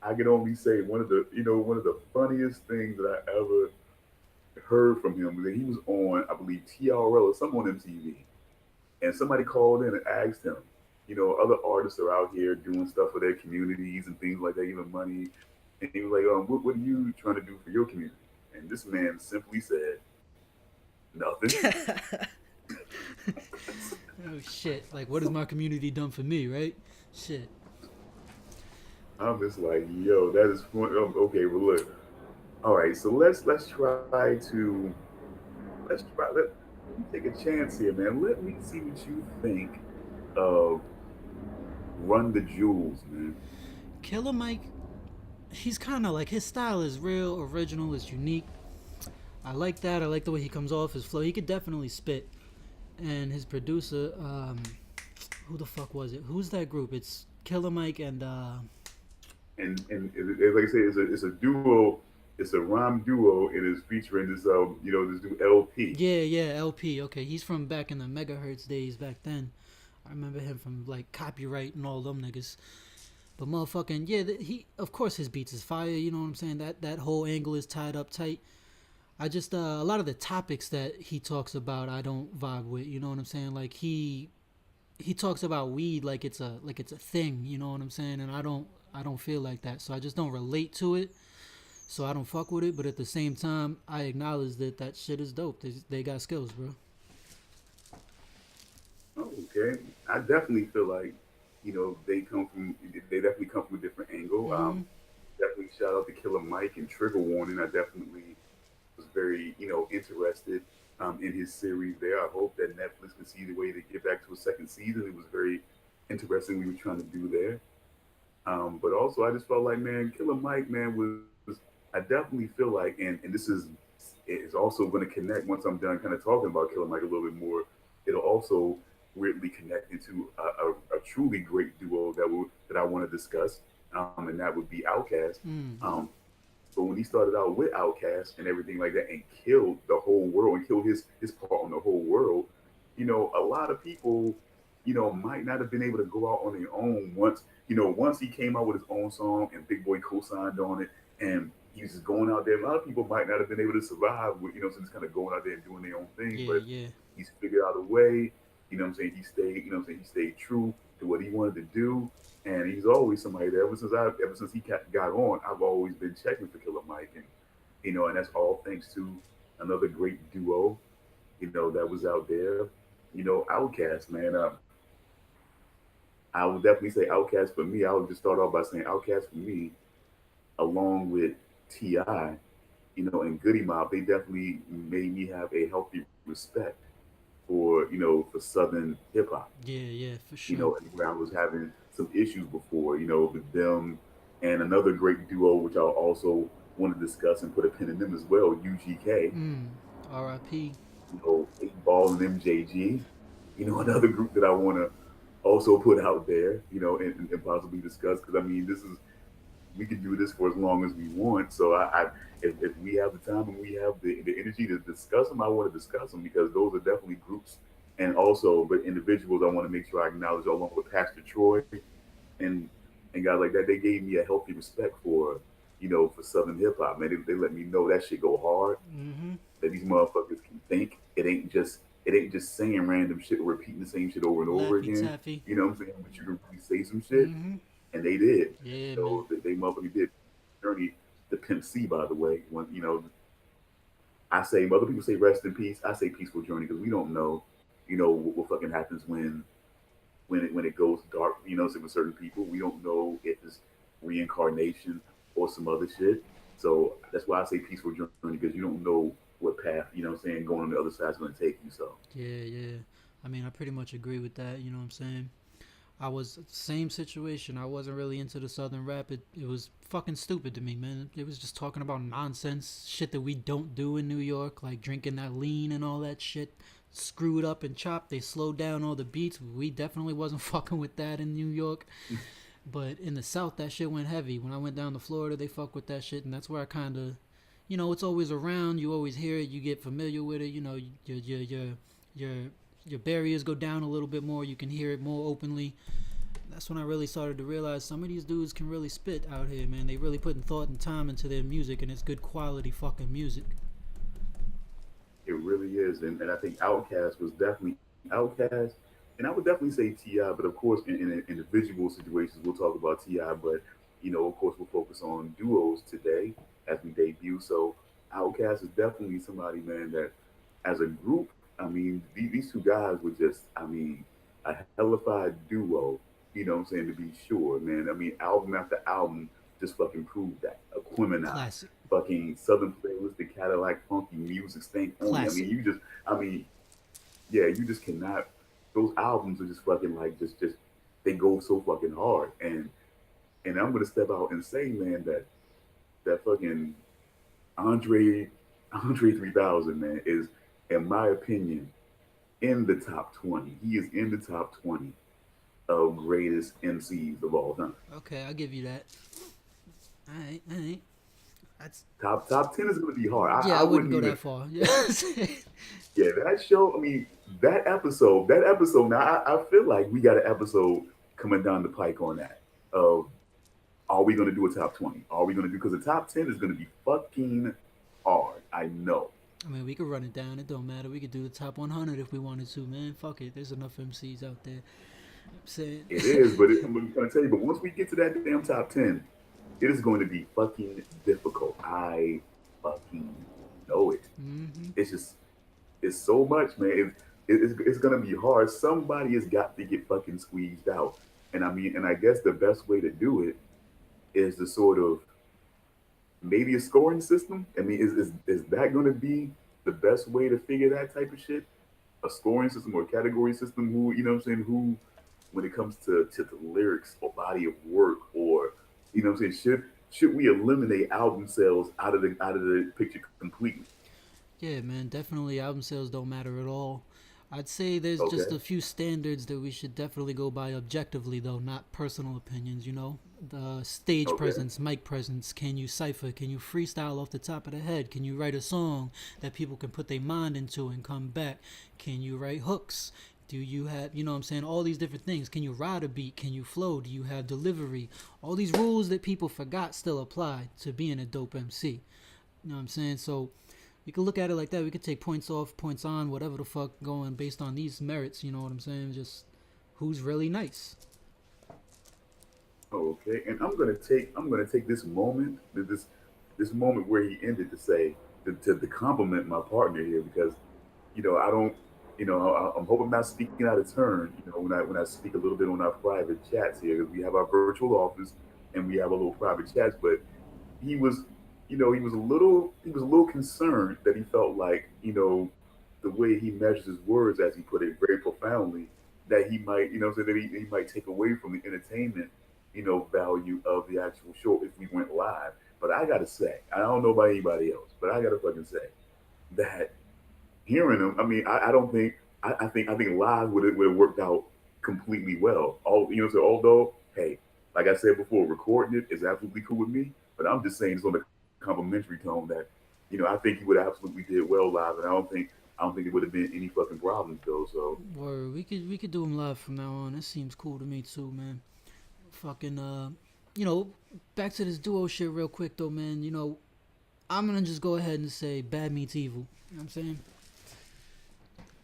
I can only say one of the funniest things that I ever heard from him was that he was on, I believe, TRL or something on MTV, and somebody called in and asked him, other artists are out here doing stuff for their communities and things like that, even money, and he was like, what are you trying to do for your community? And this man simply said, nothing. Oh shit! Like, what has my community done for me? Right? Shit. I'm just like, yo, that is fun. Okay, well, look, all right, so let's let me take a chance here, man. Let me see what you think of Run the Jewels, man. Killer Mike. He's kind of like his style is real, original, is unique. I like that. I like the way he comes off his flow. He could definitely spit. And his producer, who the fuck was it? Who's that group? It's Killer Mike and Like I say, it's a duo. It's a rhyme duo. It is featuring this new LP. yeah, yeah, LP. Okay, he's from back in the megahertz days back then. I remember him from like copyright and all them niggas. But motherfucking yeah, he of course his beats is fire. You know what I'm saying? That whole angle is tied up tight. I just a lot of the topics that he talks about I don't vibe with. You know what I'm saying? Like he talks about weed like it's a thing. You know what I'm saying? And I don't feel like that. So I just don't relate to it. So I don't fuck with it. But at the same time, I acknowledge that that shit is dope. They got skills, bro. Oh, okay. I definitely feel like they definitely come from a different angle. Mm-hmm. Definitely shout out to Killer Mike and Trigger Warning. I definitely was very interested in his series there. I hope that Netflix can see the way to get back to a second season. It was very interesting what we were trying to do there. But also, I just felt like, man, Killer Mike, man, was I definitely feel like, and this is also going to connect once I'm done kind of talking about Killer Mike a little bit more. It'll also weirdly connect into a truly great duo that I want to discuss, and that would be Outkast. Mm. Um, but when he started out with Outkast and everything like that, and killed the whole world and killed his part on the whole world, a lot of people, might not have been able to go out on their own once he came out with his own song and Big Boy co-signed on it, and he was just going out there. A lot of people might not have been able to survive with, so just kind of going out there and doing their own thing. Yeah, But yeah. he's figured out a way. What I'm saying? He stayed, he stayed true to what he wanted to do. And he's always somebody that ever since he got on, I've always been checking for Killer Mike, and and that's all thanks to another great duo, that was out there, Outkast, man. I would definitely say Outkast for me. I would just start off by saying Outkast for me, along with Ti, and Goody Mob. They definitely made me have a healthy respect for for Southern hip hop. Yeah, yeah, for sure. And where I was having some issues before, with them and another great duo, which I also want to discuss and put a pin in them as well, UGK, Mm. R.I.P. 8 Ball and MJG, another group that I want to also put out there, and possibly discuss because I mean, we can do this for as long as we want. So if we have the time and we have the energy to discuss them, I want to discuss them because those are definitely groups and also but individuals. I want to make sure I acknowledge along with Pastor Troy and and guys like that. They gave me a healthy respect for for Southern hip hop. Man, they let me know that shit go hard. Mm-hmm. That these motherfuckers can think. It ain't just saying random shit or repeating the same shit over and over Laffy again. Taffy. You know what I'm saying? But you can really say some shit, Mm-hmm. and they did. Yeah, man. They motherfucking did. Journey the Pimp C, by the way. When I say other people say rest in peace. I say peaceful journey because we don't know, what fucking happens when it goes dark. So with certain people, we don't know if it's reincarnation or some other shit. So that's why I say peaceful journey because you don't know what path what I'm saying going on the other side is going to take you. So Yeah, yeah. I mean, I pretty much agree with that. You know what I'm saying? I was same situation. I wasn't really into the southern rap. It was fucking stupid to me, man. It was just talking about nonsense shit that we don't do in New York, like drinking that lean and all that shit. Screwed up and chopped. They slowed down all the beats. We definitely wasn't fucking with that in New York. But in the South, that shit went heavy. When I went down to Florida, they fuck with that shit, and that's where I kind of, it's always around. You always hear it. You get familiar with it. Your your barriers go down a little bit more. You can hear it more openly. That's when I really started to realize some of these dudes can really spit out here, man. They really putting thought and time into their music, and it's good quality fucking music. it really is, and I think Outkast was definitely Outkast, and I would definitely say Ti. But of course, in individual situations, we'll talk about Ti. But of course, we'll focus on duos today as we debut. So Outkast is definitely somebody, man, that as a group, I mean, these two guys were just, I mean, a hellified duo. You know what I'm saying? To be sure, man. I mean, album after album just fucking proved that. Aquemini, Classic, fucking Southern playlist, the Cadillac funky music, stank only. I classic. mean, I mean, yeah, you just cannot. Those albums are just fucking like just they go so fucking hard. And I'm gonna step out and say, man, that fucking Andre Andre 3000, man, is in my opinion in the top 20. He is in the top 20 of greatest MCs of all time. Okay, I'll give you that. Alright, alright. That's Top 10 is gonna be hard. yeah. I I wouldn't wouldn't go even. that far. Yes. Yeah, that show. I mean, that episode. Now, I feel like we got an episode coming down the pike on that. Of are we going to do a top 20? Are we going to do because the top 10 is going to be fucking hard. I know I mean, we could run it down. It don't matter. We could do the top 100 if we wanted to, man. Fuck it. There's enough MCs out there. I'm saying. it is, but I'm going to tell you. But once we get to that damn top 10, it is going to be fucking difficult. I fucking know it. Mm-hmm. It's just it's so much, man. It's gonna be hard. Somebody has got to get fucking squeezed out. And I mean, and I guess the best way to do it is to sort of maybe a scoring system. I mean, is that going to be the best way to figure that type of shit? A scoring system or a category system? Who what I'm saying? Who, when it comes to the lyrics or body of work, or what I'm saying? Should we eliminate album sales out of the picture completely? Yeah, man. Definitely, album sales don't matter at all. I'd say there's just Okay, a few standards that we should definitely go by objectively, though, not personal opinions. The stage okay. presence, mic presence. Can you cipher? Can you freestyle off the top of the head? Can you write a song that people can put their mind into and come back? Can you write hooks? Do you have, what I'm saying, all these different things? Can you ride a beat? Can you flow? Do you have delivery? All these rules that people forgot still apply to being a dope MC. You know what I'm saying? So we could look at it like that. We could take points off, points on, whatever the fuck, going based on these merits. You know what I'm saying? Just who's really nice. Okay, and I'm gonna take this moment where he ended to say to compliment my partner here because I don't I'm hoping I'm not speaking out of turn when I speak a little bit on our private chats here because we have our virtual office and we have a little private chats, but he was he was a little concerned that he felt like the way he measures his words as he put it very profoundly that he might so that he might take away from the entertainment value of the actual show if we went live. But I gotta say, I don't know about anybody else, but I gotta fucking say that hearing him, I mean, I don't think I think live would have worked out completely well. So although, hey, like like I said before, recording it is absolutely cool with me. But I'm just saying it's on the complimentary tone that, I think he would have absolutely did well live, and I don't think it would have been any fucking problems though. So Word, we could do them live from now on. That seems cool to me too, man. Fucking you know, back to this duo shit real quick though, man. I'm gonna just go ahead and say Bad Meets Evil. You know what I'm saying?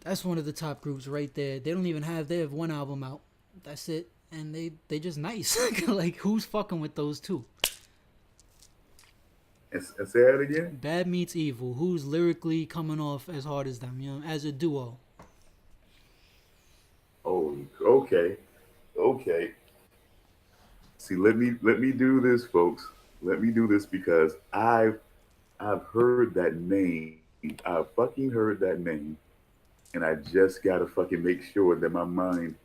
That's one of the top groups right there. They have one album out. That's it. And they just nice. Like who's fucking with those two? and say that again. Bad Meets Evil. Who's lyrically coming off as hard as them, as a duo? Oh, okay, okay. See, let me do this, folks. Let me do this because I've heard that name. I've fucking heard that name, and I just gotta fucking make sure that my mind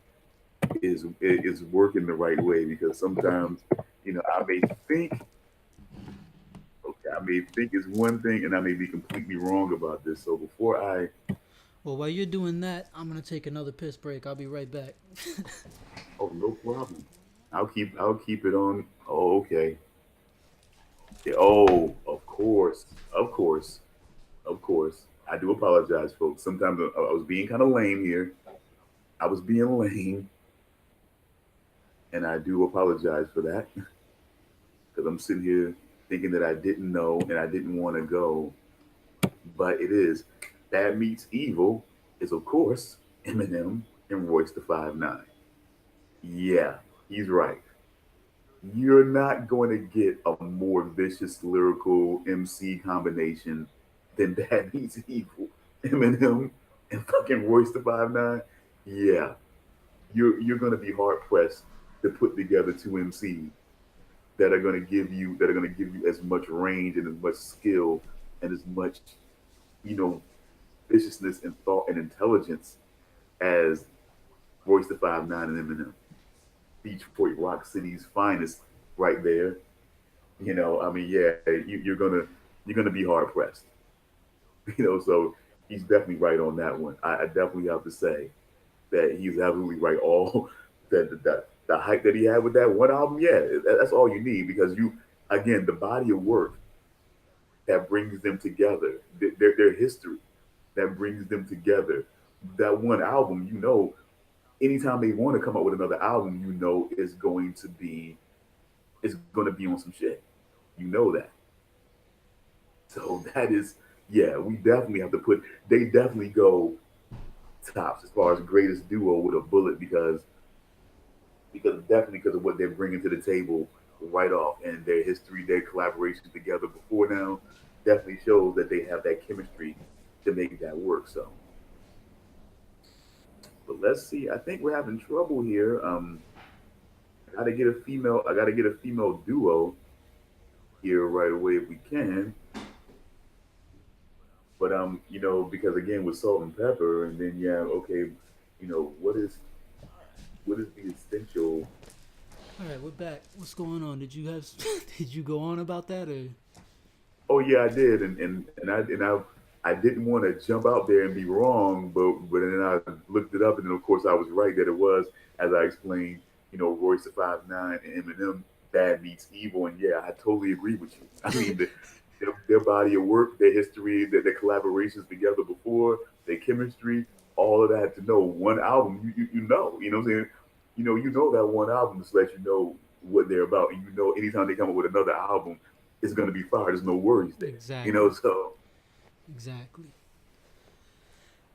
is working the right way because sometimes, I may think, okay, I may think it's one thing, and I may be completely wrong about this. So before I, Well, while you're doing that, I'm gonna take another piss break. I'll be right back. oh, no problem. I'll keep it on. Oh, okay. Yeah, oh, of course, of course. I do apologize, folks. Sometimes I was being kind of lame here. I was being lame, and I do apologize for that because I'm sitting here thinking that I didn't know and I didn't want to go, but it is. Bad Meets Evil is, of course, Eminem and Royce the 5'9". Yeah, he's right. You're not going to get a more vicious lyrical MC combination than Bad Meets Evil. Eminem and fucking Royce the 5'9". Yeah, you're going to be hard pressed to put together two MCs that are going to give you as much range and as much skill and as much you know viciousness and thought and intelligence as Royce the 5'9" and Eminem. Detroit Rock City's finest, right there. I mean, yeah, you're gonna be hard pressed. So he's definitely right on that one. I definitely have to say that he's absolutely right. All the hype that he had with that one album, yeah, that's all you need because again, the body of work that brings them together, their history that brings them together. That one album, anytime they want to come up with another album, is going to be on some shit. You know that. So that is, yeah, we definitely have to put. They definitely go tops as far as greatest duo with a bullet because of what they're bringing to the table right off and their history, their collaborations together before now definitely shows that they have that chemistry to make that work. So, but let's see. I think we're having trouble here. I got to get a female. I got to get a female duo here right away if we can. But because again with salt and pepper, and then yeah, okay, what is the essential? All right, we're back. What's going on? Did you have? Did you go on about that or? Oh yeah, I did, and I didn't want to jump out there and be wrong, but then I looked it up, and then of course I was right that it was, as I explained, Royce the 5'9" and Eminem, Bad Meets Evil, and yeah, I totally agree with you. I mean, their body of work, their history, their collaborations together before, their chemistry, all of that to know one album, what I'm saying? You know that one album just lets you know what they're about, and anytime they come up with another album, it's gonna be fire. There's no worries there, Exactly. so. Exactly.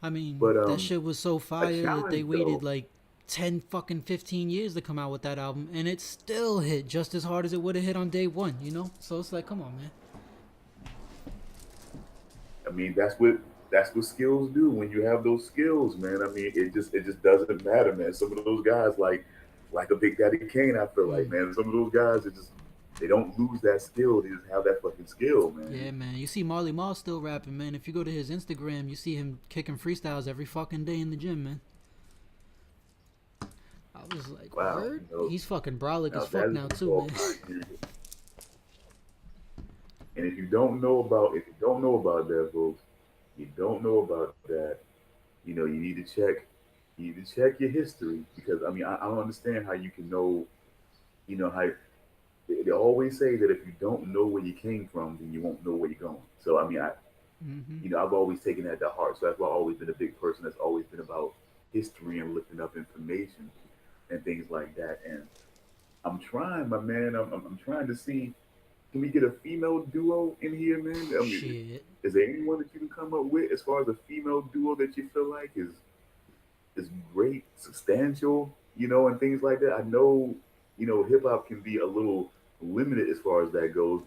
I mean, But that shit was so a fire that they challenge waited though. like 10 fucking 15 years to come out with that album and it still hit just as hard as it would have hit on day 1. So it's like, come on, man. I mean, that's what skills do. When you have those skills, man. I mean, it just doesn't matter, man. Some of those guys, like a Big Daddy Kane, I feel like, Mm. man. Some of those guys, they don't lose that skill. They just have that fucking skill, man. Yeah, man. You see Marley Marl still rapping, man. If you go to his Instagram, you see him kicking freestyles every fucking day in the gym, man. I was like, Wow, word? He's fucking brolic as now that fuck is now, what you too, call man. pioneering. And if you don't know about that, folks, you don't know about that. You need to check. You need to check your history because I mean I don't understand how you can know you know how they always say that if you don't know where you came from, then you won't know where you're going. So I mean, Hmm. I've always taken that to heart. So that's why I've always been a big person that's always been about history and looking up information and things like that. And I'm trying, my man. I'm trying to see, can we get a female duo in here, man? I mean, Shit. is there anyone that you can come up with as far as a female duo that you feel like is great, substantial, and things like that? I know, hip hop can be a little limited as far as that goes,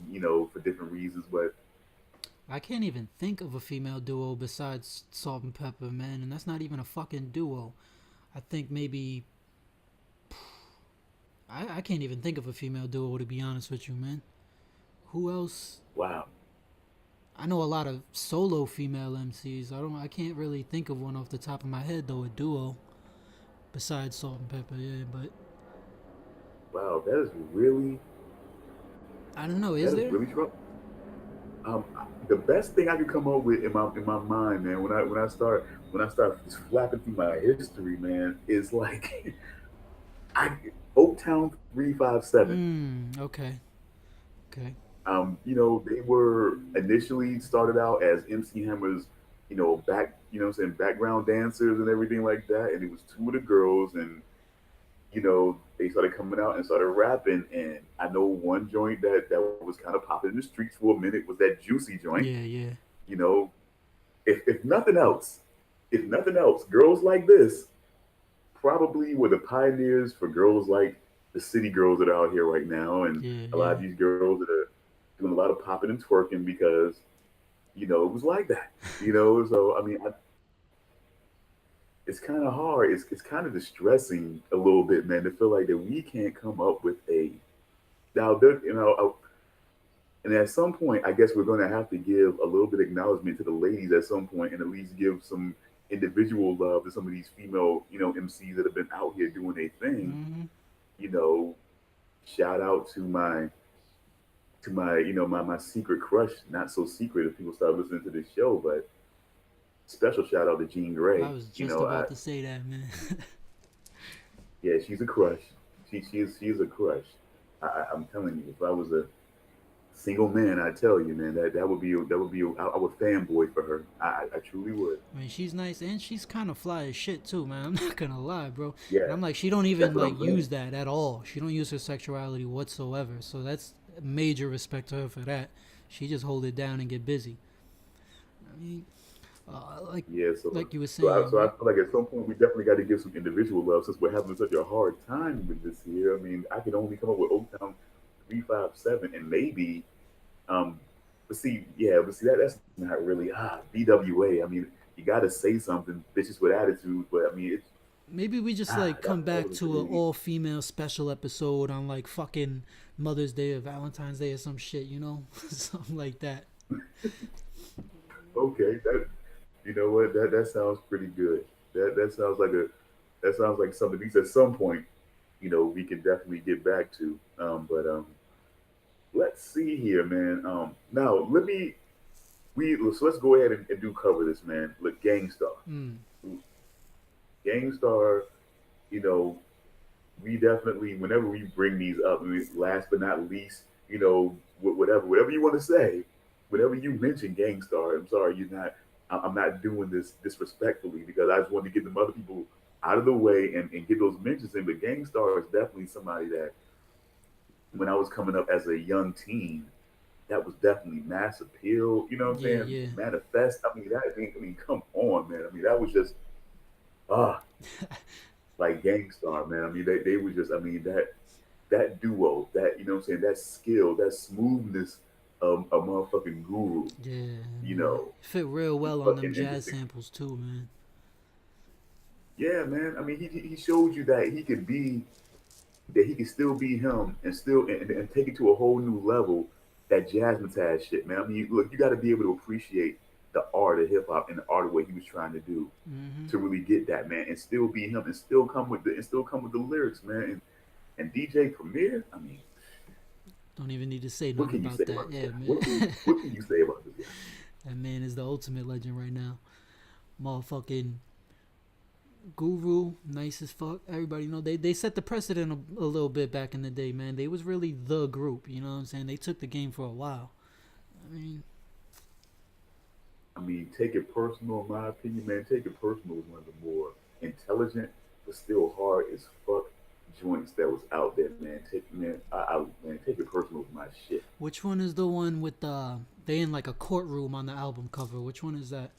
for different reasons, but I can't even think of a female duo besides Salt and Pepper, man, and that's not even a fucking duo. I think maybe I can't even think of a female duo to be honest with you, man. Who else? wow. I know a lot of solo female MCs. I can't really think of one off the top of my head though. A duo besides Salt and Pepper, yeah. But Wow, that is really I don't know. Is that is there? really trouble. The best thing I could come up with in my mind, man, when I start just flapping through my history, man, is like I Oaktown 357. Okay. Okay. They were initially started out as MC Hammer's, what I'm saying, background dancers and everything like that. And it was two of the girls, and they started coming out and started rapping. And I know one joint that was kind of popping in the streets for a minute was that Juicy joint. Yeah. Yeah. You know, if nothing else, girls like this probably were the pioneers for girls like the city girls that are out here right now, and Yeah. a lot Yeah. of these girls that are doing a lot of popping and twerking because it was like that. So I mean, it's kind of hard. It's kind of distressing a little bit, man, to feel like that we can't come up with a now. And at some point, I guess we're going to have to give a little bit of acknowledgement to the ladies at some point, and at least give some individual love to some of these female, MCs that have been out here doing their thing. Mm-hmm. You know, shout out to my my secret crush, not so secret if people start listening to this show, but special shout out to Jean I Grey. was just I about to say that, man. Yeah, she's a crush. She is a crush. I'm telling you, if I was a single man, I tell you, man, I would fanboy for her. I truly would. I mean, she's nice and she's kind of fly as shit too, man. I'm not gonna lie, bro. And Yeah, I'm like, she don't that's even what I'm like saying. use that at all. She don't use her sexuality whatsoever. So that's major respect to her for that. She just hold it down and get busy. I mean, like Yeah, so you were so I saying, so I man. feel like at some point we definitely got to give some individual love since we're having such a hard time with this here. I mean, I can only come up with Oaktown 357 and maybe um but see that's not really BWA. I mean, you got to say something, bitches with attitude, but I mean it's Maybe we just like that's come back always to an really all female special episode on like fucking Mother's Day or Valentine's Day or some shit, you know, something like that. okay. You know what? That sounds pretty good. That sounds like something. At least at some point, we can definitely get back to. But let's see here, man. Now let's go ahead and do cover this, man. Look, Gangstar, Mm. Gangstar. You know, we definitely whenever we bring these up, I mean, last but not least, whatever you want to say, whenever you mention Gangstar, I'm sorry, you're not. I'm not doing this disrespectfully because I just want to get them other people out of the way and get those mentions in. But Gangstar is definitely somebody that when I was coming up as a young teen, that was definitely mass appeal. You know what I'm Yeah, saying? yeah. Manifest. I mean, come on, man. I mean, that was just ah like Gangstar, man. I mean, they were just. I mean, that duo, that what I'm saying, that skill, that smoothness of a motherfucking guru. Yeah, You man. know, Fit real was well on them fucking jazz interesting. samples too, man. Yeah, man. I mean, he showed you that he could still be him and still and take it to a whole new level. That jazzmatazz shit, man. I mean, look, you got to be able to appreciate the art of hip hop and the art of what he was trying to do Hmm. to really get that, man, and still be him and still come with the lyrics, man. And DJ Premier, I mean, Don't even need to say what nothing can you say about that. about this Yeah, guy? man. What can you say about this guy? That man is the ultimate legend right now. Motherfucking Guru, nice as fuck. Everybody know they set the precedent a little bit back in the day, man. They was really the group, you know what I'm saying? They took the game for a while. I mean, I mean, take it personal, in my opinion, man. Take it personal was one of the more intelligent, but still hard as fuck joints that was out there, man. Man, take it personal was my shit. which one is the one with they in like a courtroom on the album cover? Which one is that?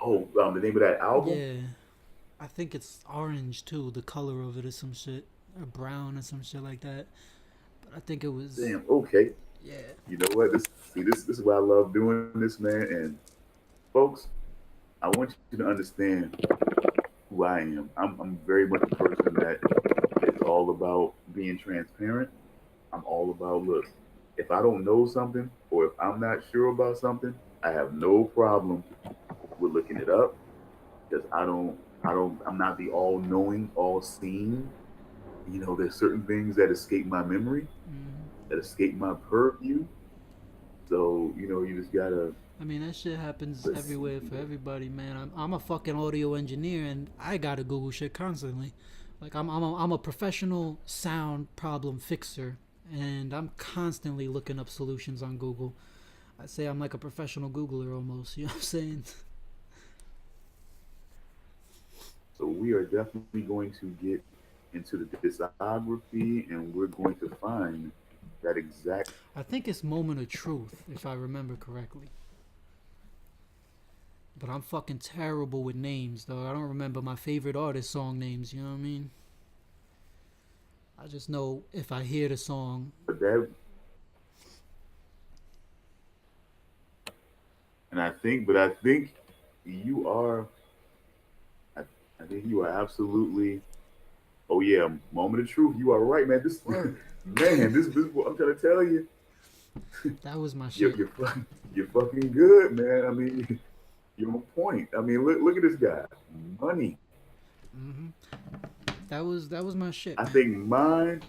Oh, the name of that album? Yeah, I think it's orange too. The color of it is some shit, or brown or some shit like that. But I think it was, Damn. Okay. yeah. You know what? This is why I love doing this, man. And folks, I want you to understand who I am. I'm very much a person that is all about being transparent. I'm all about look. If I don't know something or if I'm not sure about something, I have no problem with looking it up because I'm not the all knowing, all seeing. You know, there's certain things that escape my memory, Hmm. that escape my purview. So, you know, you just gotta I mean, that shit happens let's see everywhere for here. everybody, man. I'm a fucking audio engineer and I gotta Google shit constantly. Like, I'm a professional sound problem fixer and I'm constantly looking up solutions on Google. I say I'm like a professional Googler almost, you know what I'm saying? So we are definitely going to get into the discography and we're going to find that exact I think it's Moment of Truth, if I remember correctly. But I'm fucking terrible with names, though. I don't remember my favorite artist song names, you know what I mean? I just know if I hear the song. that but I think you are I, I think you are absolutely. Oh yeah, moment of truth. You are right, man. This Word. man, this is what I'm trying to tell you. That was my You're shit. you're, you're fucking good, man. I mean, you're on point. I mean, look at this guy. Money. Hmm. That was my shit, I man. think mine.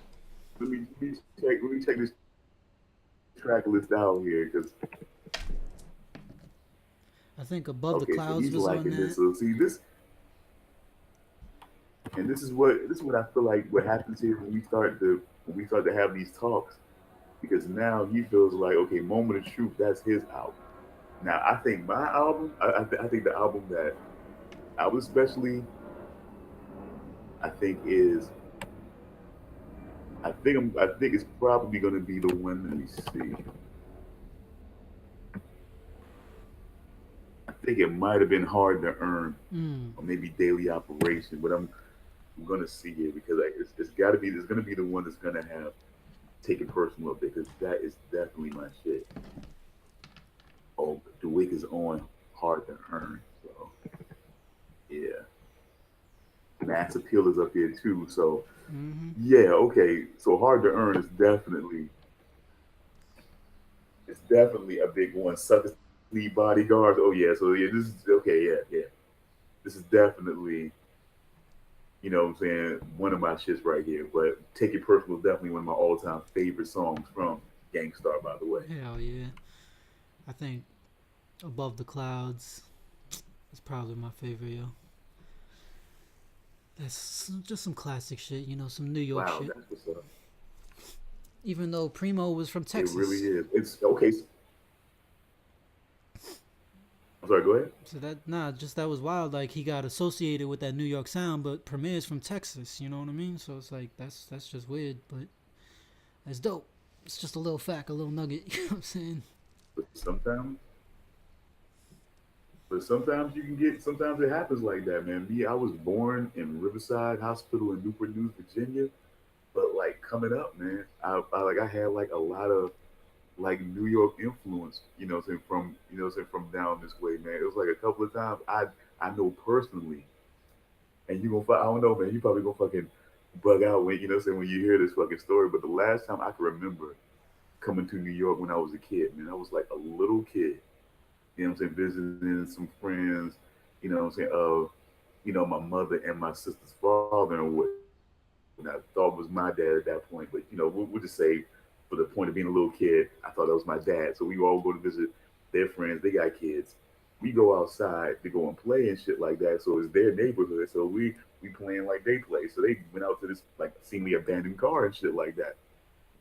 Let me check this track list out here because I think Above the okay, so Clouds he's was on liking this. that. So see this, and this is what I feel like what happens here when we start to have these talks because now he feels like okay, moment of truth. That's his album. Now I think my album, I think the album that I was especially, I think is, I think it's probably going to be the one. Let me see. I think it might have been hard to earn, Mm. or maybe daily operation, but I'm going to see it because it's got to be. It's going to be the one that's going to have take it personal because that is definitely my shit. Oh, the wig is on hard to earn. So yeah, Max Appeal is up here too. So Hmm. yeah, okay. So hard to earn is definitely it's definitely a big one. Suckers need bodyguards. Oh yeah, so yeah, this is okay. Yeah, yeah. This is definitely what I'm saying one of my shits right here. But Take It Personal is definitely one of my all time favorite songs from Gangstar. By the way, Hell yeah. I think Above the Clouds is probably my favorite, yo. That's just some classic shit, some New York wow, shit. that's what's up. Even though Primo was from It really Texas. is. It's okay. I'm sorry. Go ahead. So just that was wild. Like he got associated with that New York sound, but Premier's from Texas. You know what I mean? So it's like that's just weird, but that's dope. It's just a little fact, a little nugget. You know what I'm saying? But sometimes you can get. Sometimes it happens like that, man. Me, I was born in Riverside Hospital in Newport News, Virginia. But like coming up, man, I had like a lot of like New York influence, from down this way, man. It was like a couple of times I know personally, and I don't know, man, you probably gonna fucking bug out when when you hear this fucking story. But the last time I can remember coming to New York when I was a kid, man, I was like a little kid, visiting some friends, my mother and my sister's father and what and I thought was my dad at that point. But we'll just say, for the point of being a little kid, I thought that was my dad. So we all go to visit their friends. They got kids. we go outside to go and play and shit like that. So it's their neighborhood. So we playing like they play. So they went out to this like seemingly abandoned car and shit like that.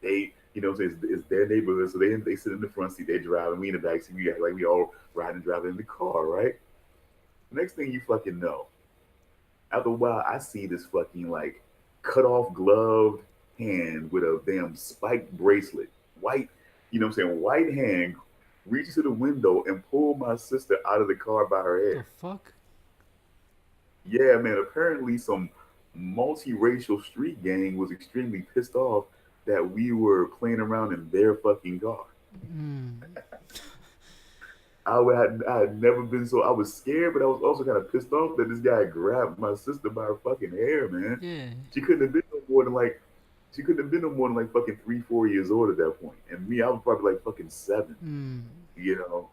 They, it's their neighborhood. So they sit in the front seat, they drive, and we in the back seat. We act like we all riding and driving in the car, right? Next thing you fucking know, after a while, I see this fucking like cut off gloved hand with a damn spiked bracelet, white, white hand, reach to the window and pull my sister out of the car by her The hair. fuck? Yeah, man. Apparently, some multiracial street gang was extremely pissed off that we were playing around in their fucking car. Mm. I had never been so. I was scared, but I was also kind of pissed off that this guy grabbed my sister by her fucking hair, man. Yeah. She couldn't have been no more than like, she couldn't have been no more than like fucking 3, 4 years old at that point. And me, I was probably like fucking 7, Mm. you know.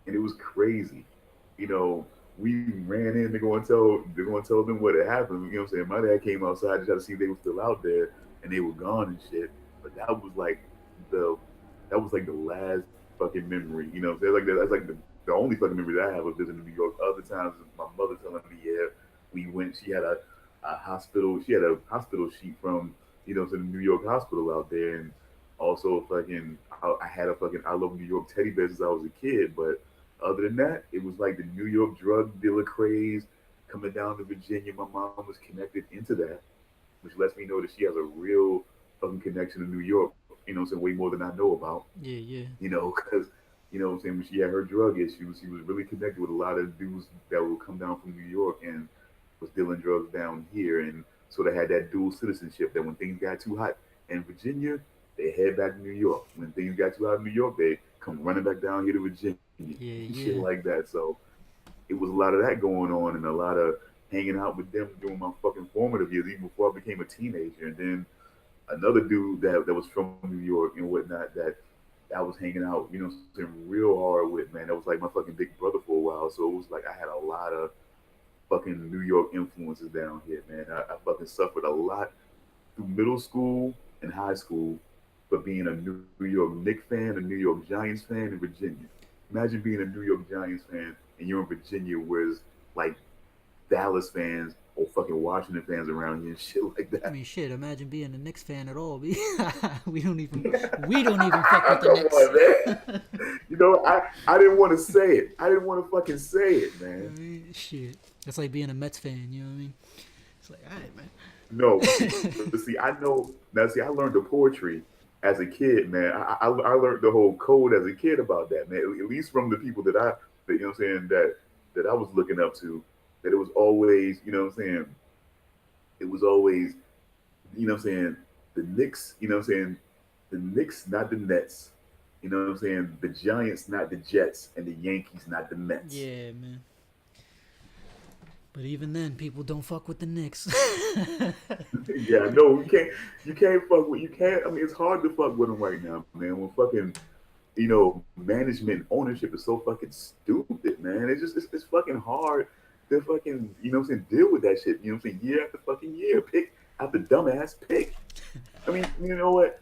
And it was crazy. You know, we ran in to go and tell them what had happened. You know what I'm saying? My dad came outside to try to see if they were still out there, and they were gone and shit. But the that was like the last fucking memory. You know, that's like the only fucking memory that I have of visiting New York. Other times, my mother telling me, yeah, we went. She had a hospital. She had a hospital sheet from to the New York hospital out there, and also fucking I had a fucking I love New York teddy bear since I was a kid, but other than that, it was like the New York drug dealer craze coming down to Virginia. My mom was connected into that, which lets me know that she has a real fucking connection to New York. Way more than I know about. Yeah, yeah. Because when she had her drug issues, she was really connected with a lot of dudes that would come down from New York and was dealing drugs down here, and sort of had that dual citizenship. That when things got too hot in Virginia, they head back to New York. When things got too hot in New York, they come running back down here to Virginia, Yeah, shit yeah. like that. So it was a lot of that going on, and a lot of hanging out with them during my fucking formative years, even before I became a teenager. And then another dude that was from New York and whatnot that I was hanging out, real hard with, man. That was like my fucking big brother for a while. So it was like I had a lot of fucking New York influences down here, man. I fucking suffered a lot through middle school and high school for being a New York Knicks fan, a New York Giants fan in Virginia. Imagine being a New York Giants fan and you're in Virginia, whereas like Dallas fans or fucking Washington fans around here and shit like I that. mean, shit. Imagine being a Knicks fan at all. We don't even fuck with the Come Knicks. on, man. I didn't want to say it. I didn't want to fucking say it, You know man. what I mean? Shit. That's like being a Mets fan. You know what I mean? It's like, all right, man. No, but see, I know now. See, I learned the poetry as a kid, man. I learned the whole code as a kid about that, man. At least from the people that you know what I'm saying, that I was looking up to. That it was always, it was always, the Knicks, the Knicks, not the Nets. You know what I'm saying? The Giants, not the Jets, and the Yankees, not the Mets. Yeah, man. But even then, people don't fuck with the Knicks. Yeah, no, you can't fuck with, you can't. I mean, it's hard to fuck with them right now, man. When fucking, management ownership is so fucking stupid, man. It's fucking hard to fucking, deal with that shit. You know what I'm saying? Year after fucking year, pick after dumbass pick. I mean, you know what?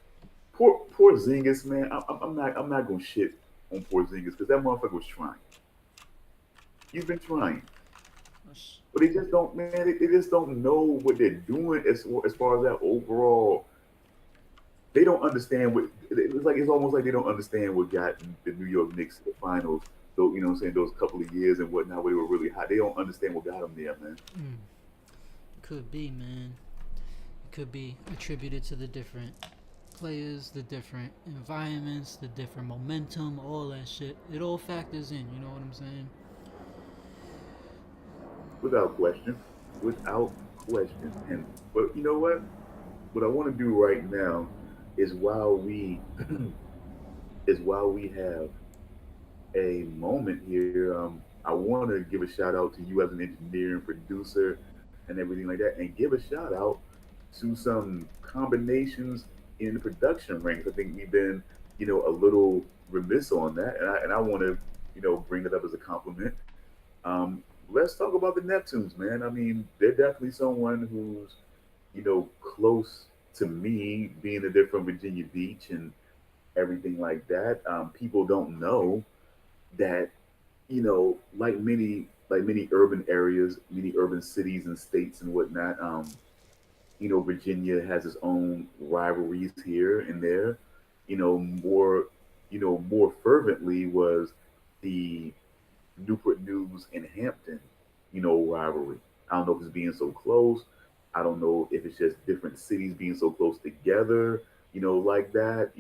Poor Zingas, man. I'm not gonna shit on poor Zingas because that motherfucker was trying. He's been trying, but they just don't, man. They just don't know what they're doing as far as that overall. They don't understand what it's like. It's almost like they don't understand what got the New York Knicks to the finals. So you know what I'm saying, those couple of years and whatnot where they were really hot. They don't understand what got them there, man. Mm, could be, man. It could be attributed to the different players, the different environments, the different momentum, all that shit. It all factors in, you know what I'm saying? Without question, without question. And but you know what? What I want to do right now is while we have a moment here, I want to give a shout out to you as an engineer and producer and everything like that, and give a shout out to some combinations in the production ranks. I think we've been, a little remiss on that, and I want to, bring it up as a compliment. Let's talk about the Neptunes, man. I mean, they're definitely someone who's, close to me, being that they're from Virginia Beach and everything like that. People don't know that like many urban areas, many urban cities and states and whatnot. Virginia has its own rivalries here and there. More fervently was the Newport News and Hampton, rivalry. I don't know if it's being so close. I don't know if it's just different cities being so close together, like that,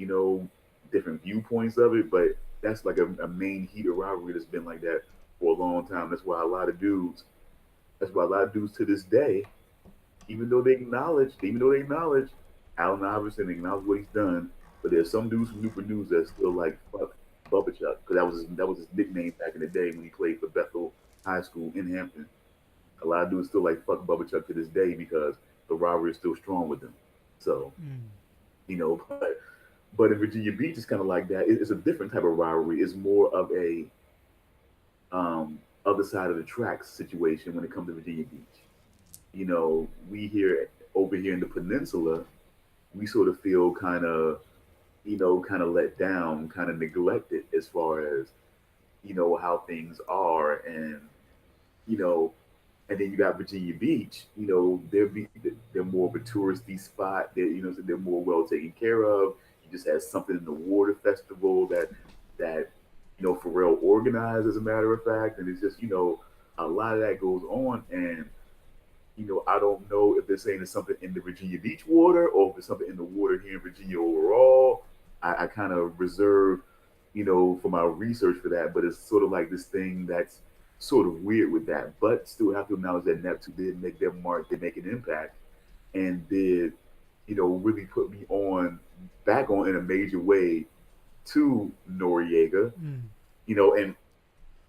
different viewpoints of it. But that's like a main heated rivalry that's been like that for a long time. That's why a lot of dudes to this day, even though they acknowledge Allen Iverson, acknowledge what he's done, but there's some dudes from Newport News that still like fuck Bubba Chuck because that was his nickname back in the day when he played for Bethel High School in Hampton. A lot of dudes still like fuck Bubba Chuck to this day because the rivalry is still strong with them. So Mm. but in Virginia Beach, it's kind of like that. It's a different type of rivalry. It's more of a other side of the tracks situation when it comes to Virginia Beach. We here over here in the peninsula, we sort of feel kind of let down, kind of neglected as far as how things are, you know, and then you got Virginia Beach. They're more of a touristy spot. They're more well taken care of. You just had something in the water festival that Pharrell organized, as a matter of fact, and it's just a lot of that goes on, and I don't know if they're saying it's something in the Virginia Beach water or if it's something in the water here in Virginia overall. I kind of reserve, for my research for that, but it's sort of like this thing that's sort of weird with that. But still have to acknowledge that Neptune did make their mark, did make an impact, and did, really put me on back on in a major way to Noriega, Mm.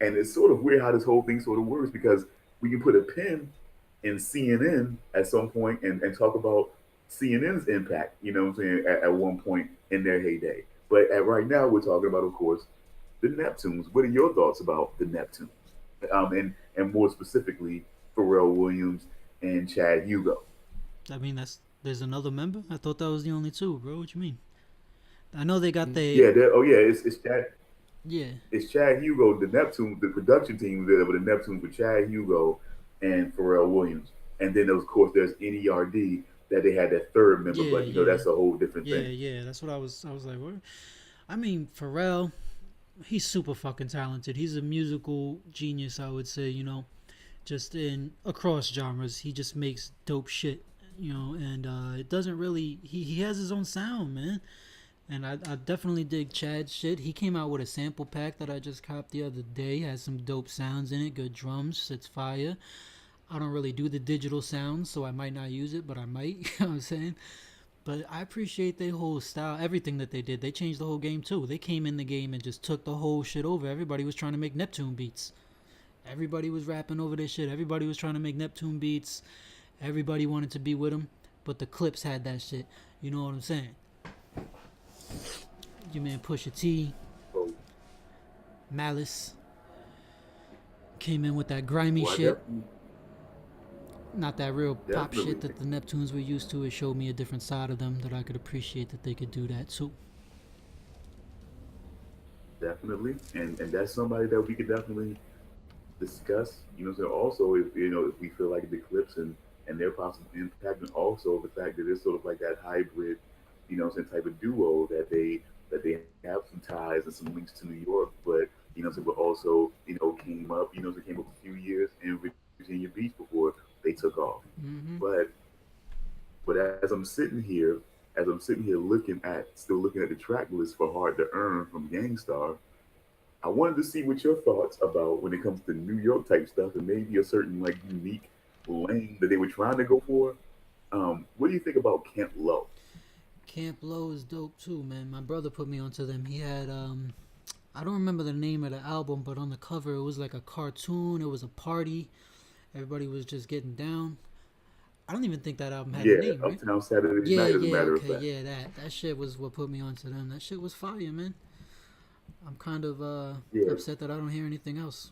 and it's sort of weird how this whole thing sort of works because we can put a pin in CNN at some point and talk about CNN's impact, what I'm saying, at one point in their heyday. But right now, we're talking about, of course, the Neptunes. What are your thoughts about the Neptunes? And more specifically, Pharrell Williams and Chad Hugo. I mean, there's another member. I thought that was the only two, bro. What you mean? I know they got Yeah, they. oh yeah, Yeah, it's Chad Hugo, the Neptunes, the production team there, but the Neptunes with Chad Hugo and Pharrell Williams. And then, of course, there's NERD that they had that third member, yeah, but yeah, that's a whole different yeah, thing. yeah. That's what I was. I was like, what? I mean, Pharrell, he's super fucking talented. He's a musical genius, I would say. Just in across genres, he just makes dope shit. And it doesn't really. He has his own sound, man. And I definitely dig Chad's shit. He came out with a sample pack that I just copped the other day. Has some dope sounds in it, good drums, it's fire. I don't really do the digital sounds, so I might not use it, but I might. You know what I'm saying? But I appreciate their whole style, everything that they did. They changed the whole game too. They came in the game and just took the whole shit over. Everybody was trying to make Neptune beats. Everybody was rapping over this shit. Everybody was trying to make Neptune beats. Everybody wanted to be with them, but the Clips had that shit. You know what I'm saying? Your man Pusha T, So, Malice came in with that grimy well, I shit. definitely, Not that real pop shit definitely, that the Neptunes were used to. It showed me a different side of them that I could appreciate that they could do that too. definitely, and that's somebody that we could definitely discuss. So also if we feel like the Clips and their possible impact, and also the fact that it's sort of like that hybrid, type of duo that they have some ties and some links to New York, but but also came up a few years in Virginia Beach before they took off. Mm-hmm. But as I'm sitting here looking at the track list for Hard to Earn from Gangstar, I wanted to see what your thoughts about when it comes to New York type stuff and maybe a certain like unique lane that they were trying to go for. What do you think about Kent Low? Camp Low is dope too, man. My brother put me onto them. He had I don't remember the name of the album, but on the cover it was like a cartoon. It was a party. Everybody was just getting down. I don't even think that album had a Yeah, name, right? Uptown Saturday Yeah, Night, as a yeah, matter of okay, fact. yeah, that shit was what put me onto them. That shit was fire, man. I'm kind of Yeah, upset that I don't hear anything else.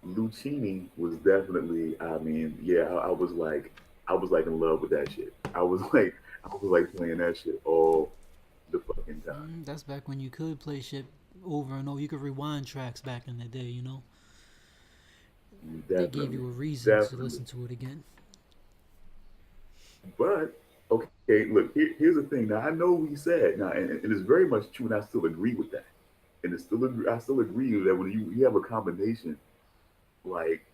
Lucchini was definitely. I mean, yeah, I was like in love with that shit. I was like playing that shit all the fucking time. That's back when you could play shit over and over. You could rewind tracks back in the day. They gave Definitely, you a reason to definitely. listen to it again. But okay, look, here's the thing. Now I know we said now, and it's very much true, and I still agree with that. And I still agree that when you have a combination like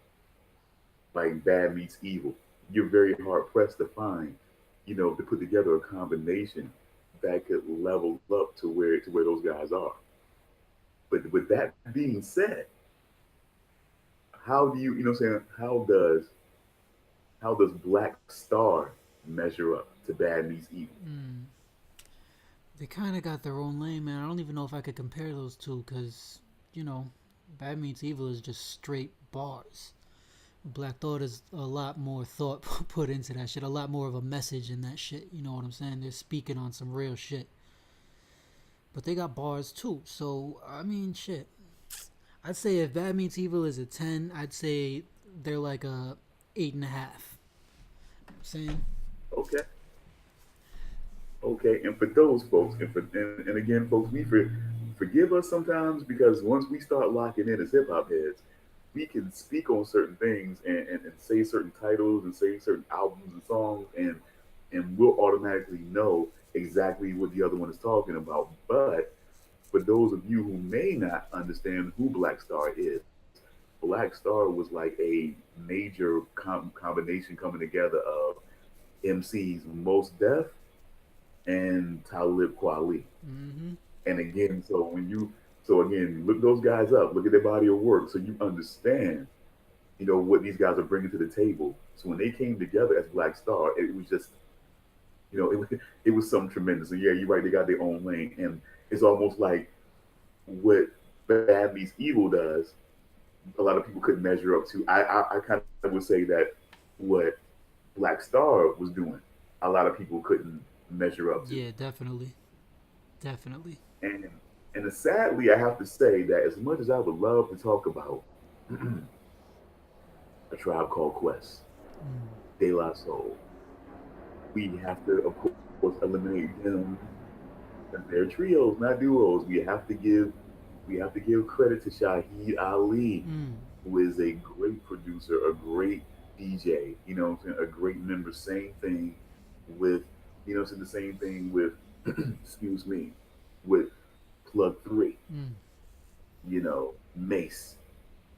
bad meets evil, you're very hard pressed to find, to put together a combination that could level up to where those guys are. But with that being said, how do you know what I'm saying? How does Black Star measure up to Bad Meets Evil? Mm. They kind of got their own lane, man. I don't even know if I could compare those two, because, you know, Bad Meets Evil is just straight bars. Black Thought is a lot more thought put into that shit, a lot more of a message in that shit. You know what I'm saying? They're speaking on some real shit. But they got bars too. So, I mean, shit. I'd say if Bad Meets Evil is a 10, I'd say they're like a 8.5. Saying? Okay, okay. And for those folks, and again, folks, forgive us sometimes because once we start locking in as hip hop heads, we can speak on certain things and say certain titles and say certain albums and songs and we'll automatically know exactly what the other one is talking about. But for those of you who may not understand who Black Star is, Black Star was like a major combination coming together of MCs Most Def and Talib Kweli. Mm-hmm. And again, so again, look those guys up, look at their body of work, so you understand, what these guys are bringing to the table. So when they came together as Black Star, it was just, it was something tremendous. And yeah, you're right, they got their own lane, and it's almost like what Bad Meets Evil does. A lot of people couldn't measure up to. I kind of would say that what Black Star was doing, a lot of people couldn't measure up to. Yeah, definitely. Definitely. And sadly, I have to say that as much as I would love to talk about a tribe called Quest, Mm. De La Soul, we have to, of course, eliminate them because they're trios, not duos. We have to give credit to Shaheed Ali, Mm. who is a great producer, a great DJ. What I'm saying, a great member. Same thing with, the same thing with, excuse me, with Plug Three. Mm. Mace.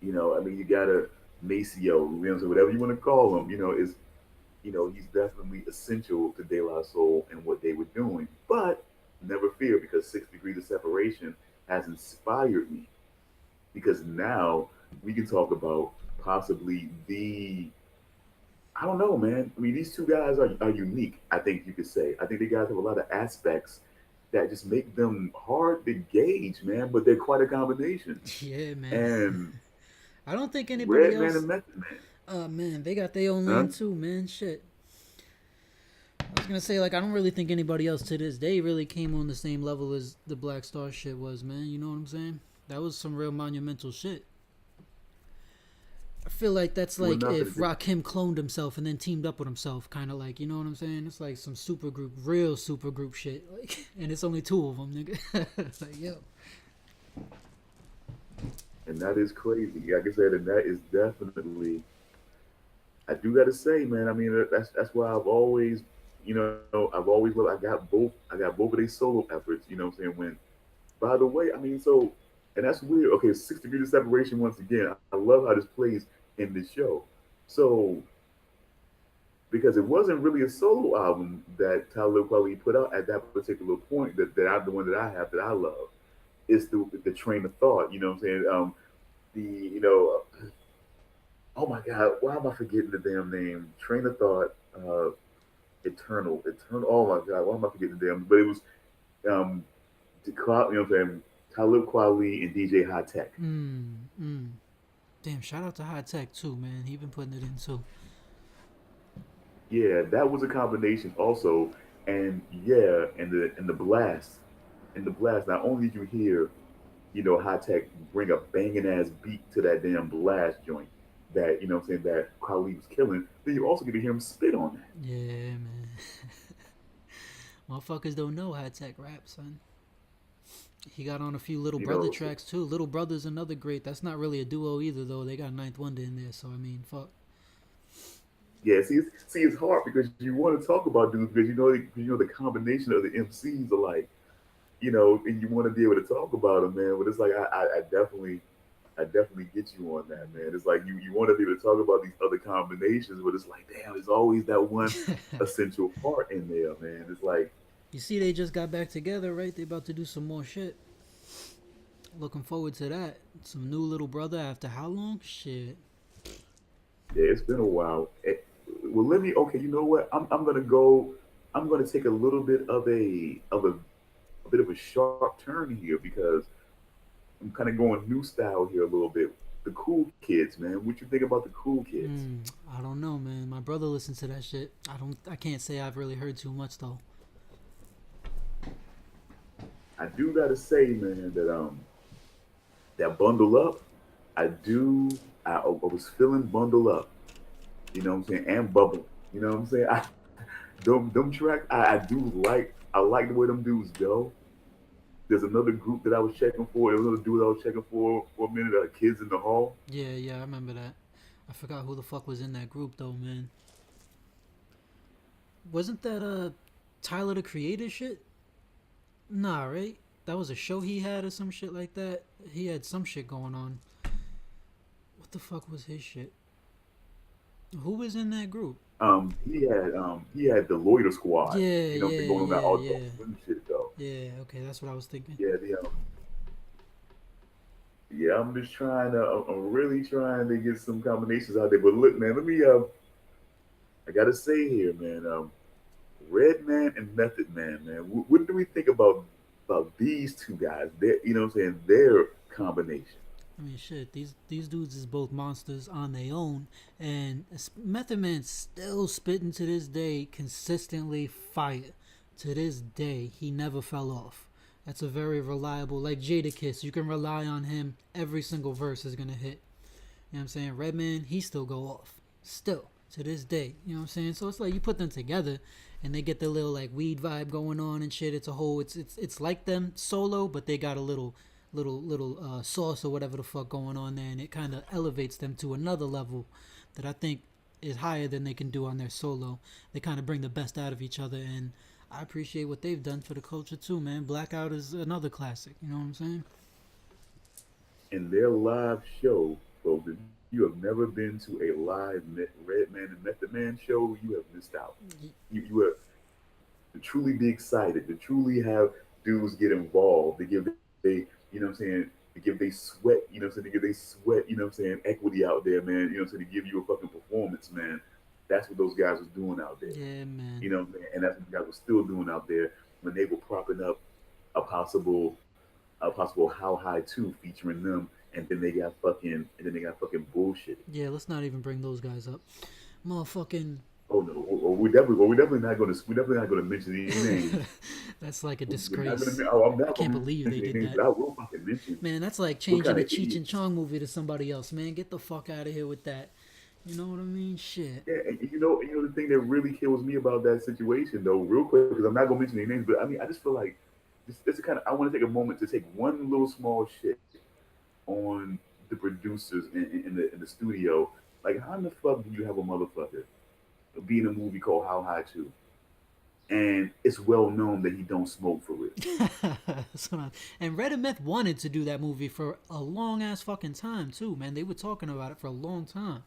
I mean, you gotta Maceo, so whatever you want to call him, he's definitely essential to De La Soul and what they were doing. But never fear, because 6 Degrees of Separation has inspired me. Because now we can talk about possibly I don't know, man. I mean, these two guys are unique, I think you could say. I think the guys have a lot of aspects that just make them hard to gauge, man, but they're quite a combination. Yeah, man. And I don't think anybody Redman else. and Method Man. Man, they got their own Huh? lane too, man. Shit. I was gonna say, like, I don't really think anybody else to this day really came on the same level as the Black Star shit was, man. You know what I'm saying? That was some real monumental shit. I feel like that's Well, like not if that Rakim cloned himself and then teamed up with himself, kind of like, you know what I'm saying? It's like some super group, real super group shit. Like, and it's only two of them, nigga. Like, yo. and that is crazy. Like I said, and that is definitely. I do got to say, man. I mean, that's why I've always loved. I got both of these solo efforts. You know what I'm saying? When, by the way, I mean, and that's weird. Okay, 6 Degrees of Separation. Once again, I love how this plays in this show. So, because it wasn't really a solo album that Talib Kweli put out at that particular point, that I'm the one that I have that I love. It's the train of thought. You know what I'm saying? The oh my god, why am I forgetting the damn name? Train of thought, eternal. Oh my god, why am I forgetting the damn? But it was um, what I'm saying, Talib Kweli and DJ High Tech. Mm, mm. Damn, shout out to High Tech too, man. He been putting it in too. Yeah, that was a combination also, and yeah, and the blast. Not only did you hear, High Tech bring a banging ass beat to that damn blast joint that what I'm saying that Kweli was killing, then you also get to hear him spit on that. Yeah, man. Motherfuckers don't know High Tech rap, son. He got on a few Little You Brother know, tracks too. Little Brother's another great. That's not really a duo either though. They got Ninth Wonder in there, so I mean, fuck. yeah. It's hard because you want to talk about dudes because the combination of the MCs are like, and you want to be able to talk about them, man. But it's like I definitely get you on that, man. It's like you want to be able to talk about these other combinations, but it's like, damn, there's always that one essential part in there, man. It's like, You see, they just got back together, right? They about to do some more shit. Looking forward to that. Some new Little Brother after how long? Shit. yeah, it's been a while. Well, let me. Okay, you know what? I'm gonna go. I'm gonna take a little bit of a bit of a sharp turn here because I'm kind of going new style here a little bit. The Cool Kids, man. What you think about the Cool Kids? I don't know, man. My brother listens to that shit. I can't say I've really heard too much though. I do gotta say, man, that Bundle Up. I do. I was feeling Bundle Up. You know what I'm saying? And Bubble. You know what I'm saying? Them tracks. I do like. I like the way them dudes go. There's another group that I was checking for. There was another dude I was checking for a minute. Kids in the Hall. Yeah, yeah, I remember that. I forgot who the fuck was in that group though, man. Wasn't that Tyler the Creator shit? Nah, right? That was a show he had or some shit like that. He had some shit going on. What the fuck was his shit? Who was in that group? He had the Loiter Squad. Yeah, You know what I'm yeah, saying? Going on that yeah, Adult yeah. Swim shit though. Yeah, okay, that's what I was thinking. Yeah, yeah. I'm just trying to. I'm really trying to get some combinations out there. But look, man, let me. I gotta say here, man. Redman and Method Man, man. What do we think about these two guys? You know what I'm saying? Their combination. I mean, shit, these dudes is both monsters on their own, and Method Man still spitting to this day, consistently fire. To this day, he never fell off. That's a very reliable, like Jadakiss. You can rely on him. Every single verse is gonna hit. You know what I'm saying? Redman, he still go off. Still, to this day. You know what I'm saying? So it's like you put them together and they get the little like weed vibe going on and shit. It's a whole it's like them solo, but they got a little sauce or whatever the fuck going on there, and it kind of elevates them to another level that I think is higher than they can do on their solo. They kind of bring the best out of each other, and I appreciate what they've done for the culture too, man. Blackout is another classic. You know what I'm saying? In their live show, folks, if you have never been to a live Redman and Method Man show, you have missed out. You have to truly be excited, to truly have dudes get involved, to give they, you know what I'm saying, to give they sweat, you know what I'm saying, to give they sweat, you know what I'm saying, equity out there, man, you know what I'm saying, to give you a fucking performance, man. That's what those guys was doing out there. Yeah, man. You know what I'm saying? And that's what the guys were still doing out there when they were propping up a possible How High 2 featuring them, and then they got fucking bullshit. Yeah, let's not even bring those guys up. Motherfucking. Oh no, we're definitely not gonna mention any names. That's like a We're not disgrace. gonna. Oh, I'm I not can't gonna believe mention they any did names, that. but I will fucking mention Man, that's like what changing kind a of Cheech and idiots. Chong movie to somebody else, man. Get the fuck out of here with that. You know what I mean? Shit. Yeah, and the thing that really kills me about that situation, though, real quick, because I'm not gonna mention any names, but I mean, I just feel like this is kind of. I want to take a moment to take one little small shit on the producers in the studio. Like, how in the fuck do you have a motherfucker be in a movie called How High 2? And it's well known that he don't smoke for real. And Red and Meth wanted to do that movie for a long ass fucking time too, man. They were talking about it for a long time.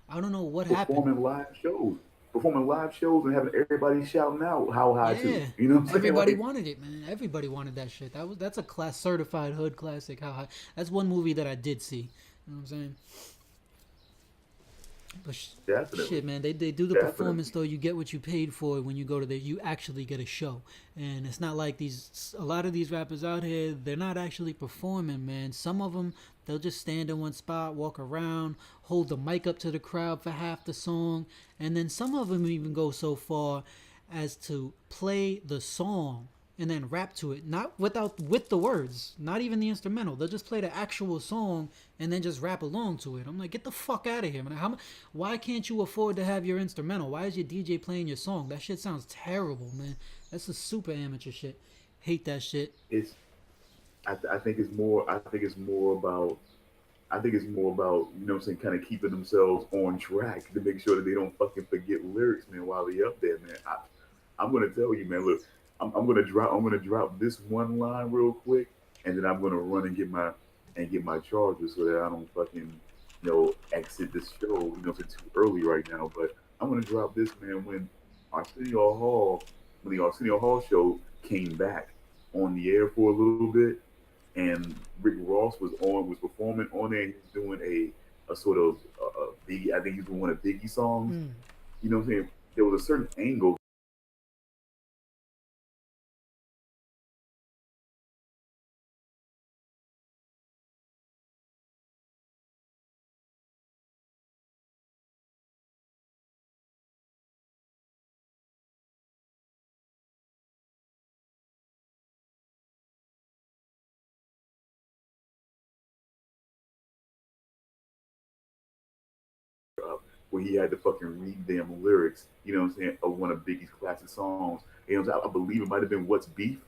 I don't know what happened. Performing live shows. Performing live shows and having everybody shouting out How High 2. Yeah, You know what I'm saying? everybody Like, wanted it, man. Everybody wanted that shit. That's a class certified hood classic. How high? That's one movie that I did see. You know what I'm saying? But definitely. shit, man, they do the performance Definitely. though. You get what you paid for when you go to the. You actually get a show, and it's not like these. A lot of these rappers out here, they're not actually performing, man. Some of them, they'll just stand in one spot, walk around, hold the mic up to the crowd for half the song, and then some of them even go so far as to play the song and then rap to it, not with the words, not even the instrumental. They'll just play the actual song and then just rap along to it. I'm like, get the fuck out of here, man. Why can't you afford to have your instrumental? Why is your DJ playing your song? That shit sounds terrible, man. That's a super amateur shit. Hate that shit. It's I think it's more. I think it's more about. I think it's more about, you know what I'm saying, kind of keeping themselves on track to make sure that they don't fucking forget lyrics, man, while they up there, man. I'm gonna tell you, man. Look, I'm gonna drop this one line real quick, and then I'm gonna run and get my charger so that I don't fucking, exit this show, it's too early right now. But I'm gonna drop this, man. Arsenio Hall, when the Arsenio Hall show came back on the air for a little bit, and Rick Ross was performing on there. And he was doing a sort of Biggie. I think he was doing one of Biggie songs. Mm. You know what I'm saying? There was a certain angle where he had to fucking read them lyrics. You know what I'm saying? Of one of Biggie's classic songs. You know, I believe it might have been "What's Beef."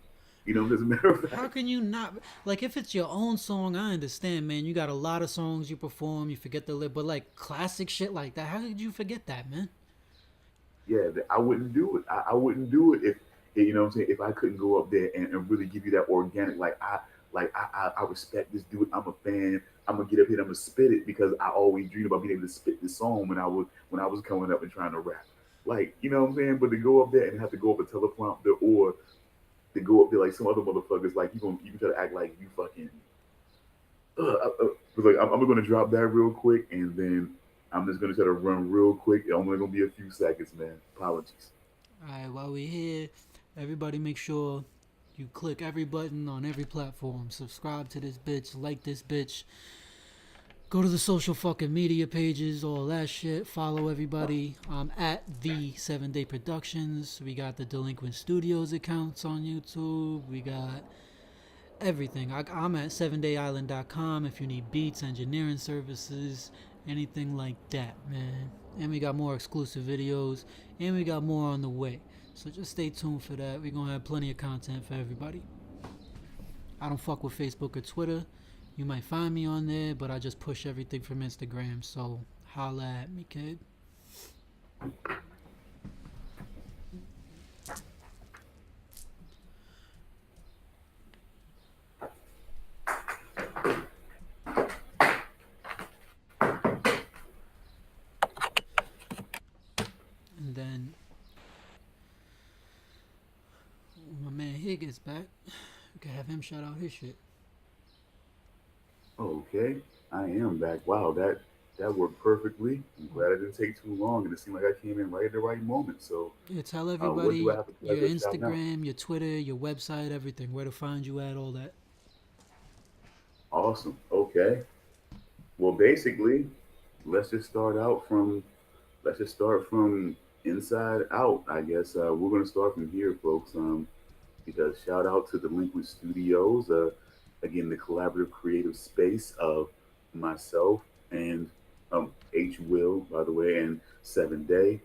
You know, as a matter of How fact. can you not like if it's your own song? I understand, man. You got a lot of songs you perform, you forget the lip, but like classic shit like that, how could you forget that, man? Yeah, I wouldn't do it. I wouldn't do it if you know what I'm saying. If I couldn't go up there and really give you that organic, I respect this dude. I'm a fan. I'm gonna get up here. I'm gonna spit it because I always dreamed about being able to spit this song when I was coming up and trying to rap. Like, you know what I'm saying. But to go up there and have to go up a teleprompter, or to go up there like some other motherfuckers, like you can try to act like you fucking. Like I'm gonna drop that real quick, and then I'm just gonna try to run real quick. It's only gonna be a few seconds, man. Apologies. Alright, while we here, everybody make sure you click every button on every platform. Subscribe to this bitch, like this bitch. Go to the social fucking media pages, all that shit. Follow everybody. At the 7 Day Productions. We got the Delinquent Studios accounts on YouTube. We got everything. I'm at 7dayisland.com if you need beats, engineering services, anything like that, man. And we got more exclusive videos, and we got more on the way. So just stay tuned for that. We're gonna have plenty of content for everybody. I don't fuck with Facebook or Twitter. You might find me on there, but I just push everything from Instagram. So holla at me, kid. And then when my man here gets back, we can have him shout out his shit. Okay, I am back. Wow, that worked perfectly. I'm glad it didn't take too long, and it seemed like I came in right at the right moment. So, Yeah, tell what do I everybody have the your pleasure of shouting out? Instagram, your Twitter, your website, everything, where to find you at, all that. Awesome. Okay. Well, basically, let's just start out from let's just start from inside out. I guess we're gonna start from here, folks. Because shout out to Delinquent Studios. Again, the collaborative creative space of myself and H Will, by the way, and 7 Day.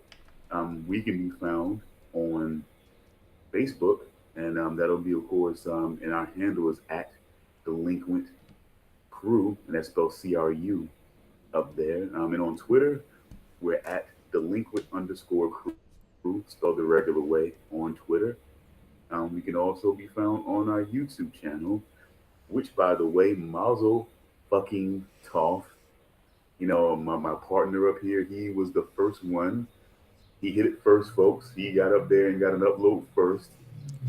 We can be found on Facebook, and that'll be, of course, and our handle is at Delinquent Crew, and that's spelled CRU up there. And on Twitter, we're at Delinquent underscore Crew, spelled the regular way on Twitter. We can also be found on our YouTube channel, which, by the way, Mazel fucking Toph, my partner up here, he was the first one. He hit it first, folks. He got up there and got an upload first.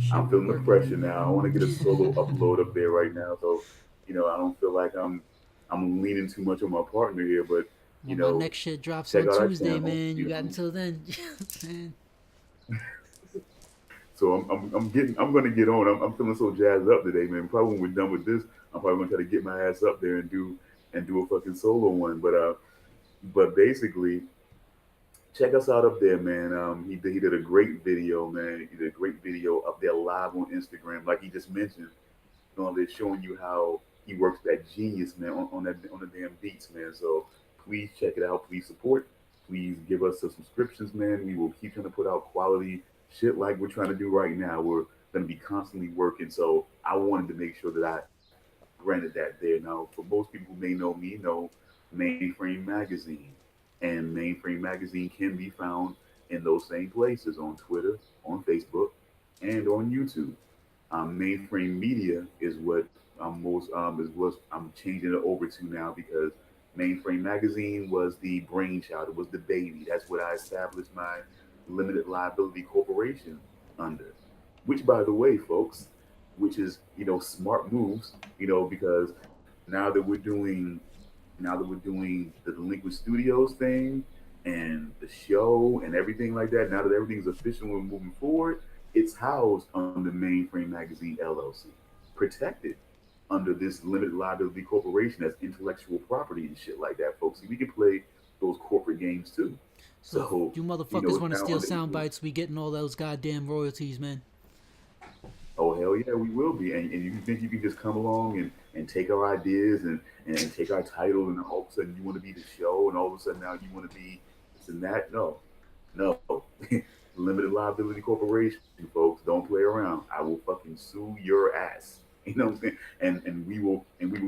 Shit, I'm we feeling the working. pressure now. I want to get a solo upload up there right now. So, I don't feel like I'm leaning too much on my partner here, but Well, my next shit drops check on out our Tuesday, channel. man. You got until then. Man. So I'm gonna get on. I'm feeling so jazzed up today, man. Probably when we're done with this, I'm probably gonna try to get my ass up there and do a fucking solo one. But basically, check us out up there, man. He did a great video, man. He did a great video up there live on Instagram, like he just mentioned. They're showing you how he works that genius, man, on the damn beats, man. So please check it out. Please support. Please give us some subscriptions, man. We will keep trying to put out quality shit like we're trying to do right now. We're going to be constantly working. So I wanted to make sure that granted that there. Now, for most people who may know me, know Mainframe Magazine. And Mainframe Magazine can be found in those same places on Twitter, on Facebook, and on YouTube. Mainframe Media is what is what I'm changing it over to now because Mainframe Magazine was the brainchild. It was the baby. That's what I established my limited liability corporation under. Which, by the way, folks, which is smart moves. Because now that we're doing the Delinquent Studios thing and the show and everything like that, now that everything's official and we're moving forward, it's housed under Mainframe Magazine LLC, protected under this limited liability corporation as intellectual property and shit like that, folks. See, we can play those corporate games too. So if So, you motherfuckers it's want to now steal under sound influence. bites, we getting all those goddamn royalties, man. Oh hell yeah, we will be. And you think you can just come along and take our ideas and take our title and all of a sudden you want to be the show and all of a sudden now you want to be this and that? No. No. Limited liability corporation, folks. Don't play around. I will fucking sue your ass. You know what I'm saying? And we will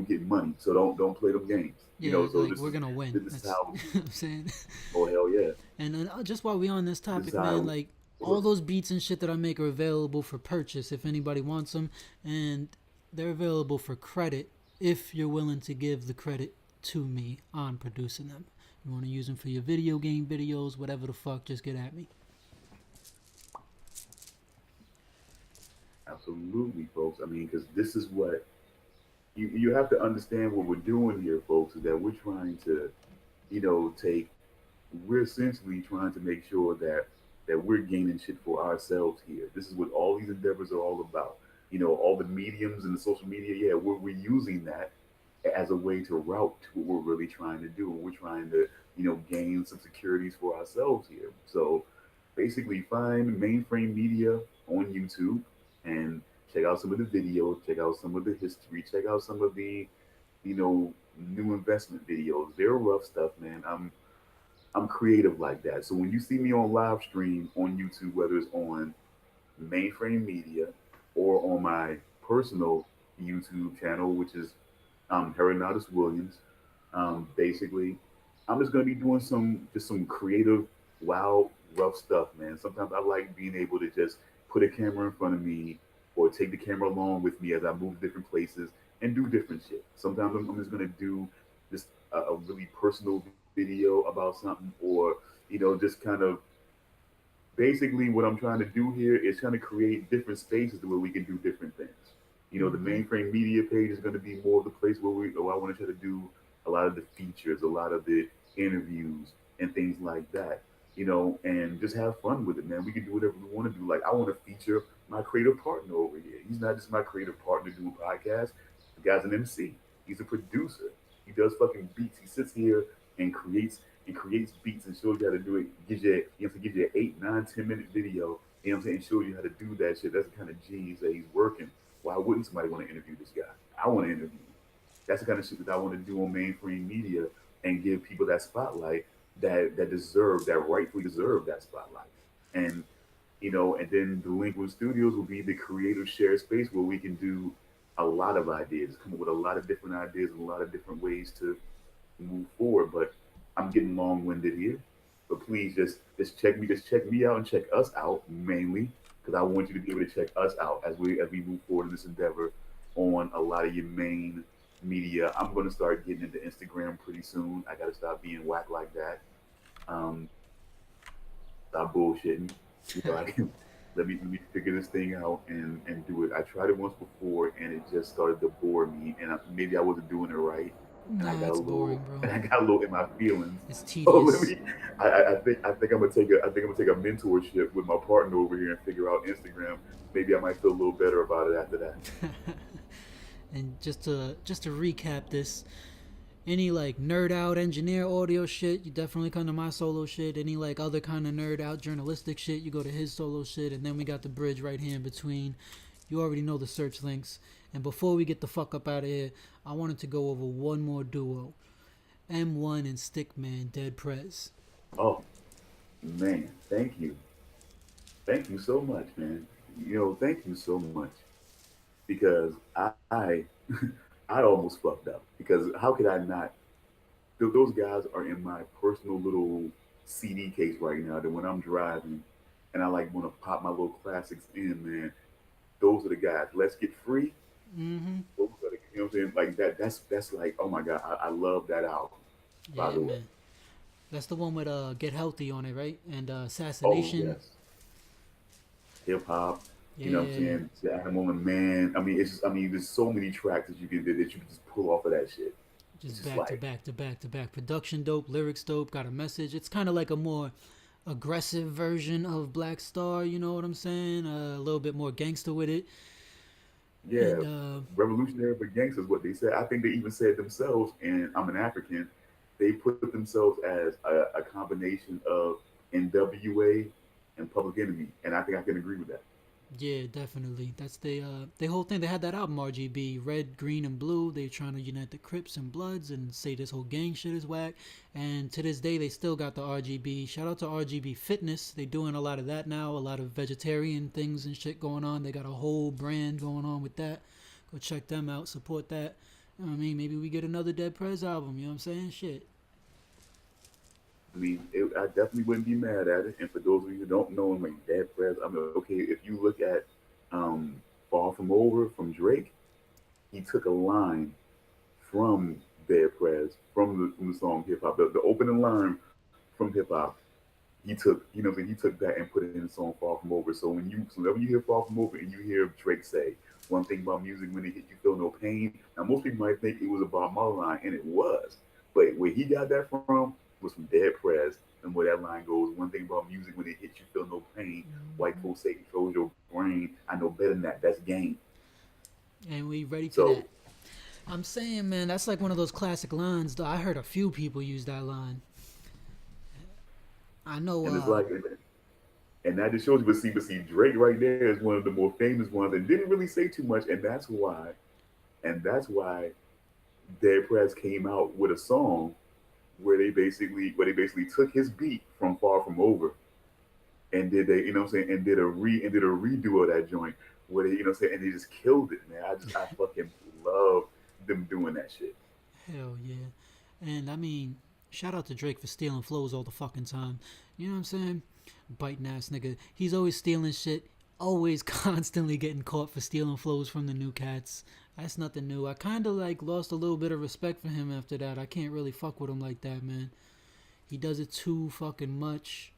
get money. So don't play them games. Yeah, So like this we're is gonna win. this is That's how what I'm saying. oh hell yeah. And just while we on this This is topic, man, how like all those beats and shit that I make are available for purchase if anybody wants them, and they're available for credit if you're willing to give the credit to me on producing them. You want to use them for your video game videos, whatever the fuck, just get at me. absolutely, folks. I mean, because this is what you have to understand what we're doing here, folks, is that we're trying to, take we're essentially trying to make sure that we're gaining shit for ourselves here. This is what all these endeavors are all about. All the mediums and the social media, yeah, we're using that as a way to route to what we're really trying to do. And we're trying to, gain some securities for ourselves here. So basically find Mainframe Media on YouTube and check out some of the videos, check out some of the history, check out some of the, you know, new investment videos. They're rough stuff, man. I'm creative like that. So when you see me on live stream on YouTube, whether it's on Mainframe Media or on my personal YouTube channel, which is Herodotus Williams, basically, I'm just gonna be doing some creative, wild, rough stuff, man. Sometimes I like being able to just put a camera in front of me or take the camera along with me as I move different places and do different shit. Sometimes I'm just gonna do just a really personal video about something, or just kind of basically what I'm trying to do here is trying to create different spaces where we can do different things. The Mm-hmm. Mainframe Media page is going to be more of the place where I want to try to do a lot of the features, a lot of the interviews, and things like that. And just have fun with it, man. We can do whatever we want to do. Like I want to feature my creative partner over here. He's not just my creative partner doing podcasts. The guy's an MC. He's a producer. He does fucking beats. He sits here and creates beats and shows you how to do it. Gives you an 8, 9, 10 minute video. And shows you how to do that shit. That's the kind of genius that he's working. Why wouldn't somebody want to interview this guy? I want to interview him. That's the kind of shit that I want to do on Mainframe Media and give people that spotlight that rightfully deserve that spotlight. And and then Delinquent Studios will be the creative shared space where we can do a lot of ideas, come up with a lot of different ideas and a lot of different ways to move forward. But I'm getting long winded here. But please just check me out and check us out mainly because I want you to be able to check us out as we move forward in this endeavor on a lot of your main media. I'm gonna start getting into Instagram pretty soon. I gotta stop being whack like that. Um, Stop bullshitting. I can let me figure this thing out and do it. I tried it once before and it just started to bore me, and maybe I wasn't doing it right, and I Nah, got a it's little boring, bro. and I got a little in my feelings. It's So let tedious. me. I think I'm gonna take a mentorship with my partner over here and figure out Instagram. Maybe I might feel a little better about it after that. And just to recap this, any like nerd out engineer audio shit, you definitely come to my solo shit. Any like other kind of nerd out journalistic shit, you go to his solo shit. And then we got the bridge right here in between. You already know the search links. And before we get the fuck up out of here, I wanted to go over one more duo. M1 and Stickman Dead Prez. Oh man, thank you so much, man. Thank you so much because I I almost fucked up because how could I not? Those guys are in my personal little CD case right now. That when I'm driving and I like want to pop my little classics in, man, those are the guys. Let's Get Free. Mm-hmm. Those are the, you know what I'm saying? Like that. That's like, oh my god, I love that album. By Yeah, the way. man. That's the one with Get Healthy on it, right? And Oh Assassination. yes, hip hop. You know what I'm Yeah. saying? The Animal and Man. I mean, it's just. I mean, there's so many tracks that you can just pull off of that shit. It's Just just back to like, back to back to back. Production dope, lyrics dope, got a message. It's kind of like a more aggressive version of Black Star, you know what I'm saying? A little bit more gangster with it. yeah, And revolutionary but gangsters. What they said. I think they even said themselves. And I'm an African. They put themselves as a combination of NWA and Public Enemy, and I think I can agree with that. yeah, definitely. That's the whole thing. They had that album RGB, Red, Green, and Blue. They trying to unite the Crips and Bloods and say this whole gang shit is whack. And to this day, they still got the RGB. Shout out to RGB Fitness. They doing a lot of that now. A lot of vegetarian things and shit going on. They got a whole brand going on with that. Go check them out. Support that. You know what I mean, maybe we get another Dead Prez album. You know what I'm saying? Shit. I mean, I definitely wouldn't be mad at it. And for those of you who don't know him, like Dead Prez, I mean, okay, if you look at Far From Over from Drake, he took a line from Dead Prez from the song Hip Hop. The opening line from Hip Hop, he took, you know, he took that and put it in the song Far From Over. So so whenever you hear Far From Over and you hear Drake say one thing about music, when it hit you feel no pain. Now most people might think it was about my line, and it was, but where he got that from was from Dead Prez, and where that line goes, one thing about music, when it hits you feel no pain. White folks say controls your brain. I know better than that. That's game. And we ready for So, that. I'm saying, man, that's like one of those classic lines. Though I heard a few people use that line. I know. and it's like, and that just shows you. But see, Drake right there is one of the more famous ones, and didn't really say too much, and that's why Dead Prez came out with a song where they basically took his beat from Far From Over and did they, you know what I'm saying, and did a redo of that joint where they, you know what I'm saying, and they just killed it, man. I fucking love them doing that shit. Hell yeah. And I mean, shout out to Drake for stealing flows all the fucking time. You know what I'm saying? Biting ass nigga. He's always stealing shit. Always constantly getting caught for stealing flows from the new cats. That's nothing new. I kind of like lost a little bit of respect for him after that. I can't really fuck with him like that, man. He does it too fucking much.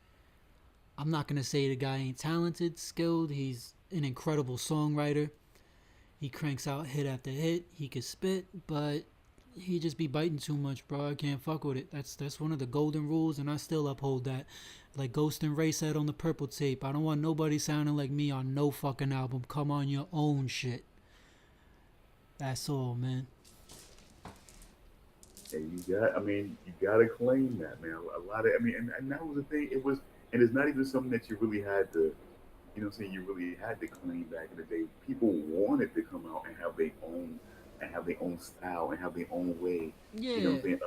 I'm not gonna say the guy ain't talented, skilled. He's an incredible songwriter. He cranks out hit after hit. He can spit, but he just be biting too much, bro. I can't fuck with it. That's one of the golden rules, and I still uphold that. Like Ghost and Ray said on the Purple Tape, I don't want nobody sounding like me on no fucking album. Come on your own shit. That's all, man. And I mean, you gotta claim that, man. A lot of, I mean, and that was the thing. It was, and it's not even something that you really had to, you know, what I'm saying, you really had to claim back in the day. People wanted to come out and have their own style and have their own way, you know, what Yeah, I'm saying,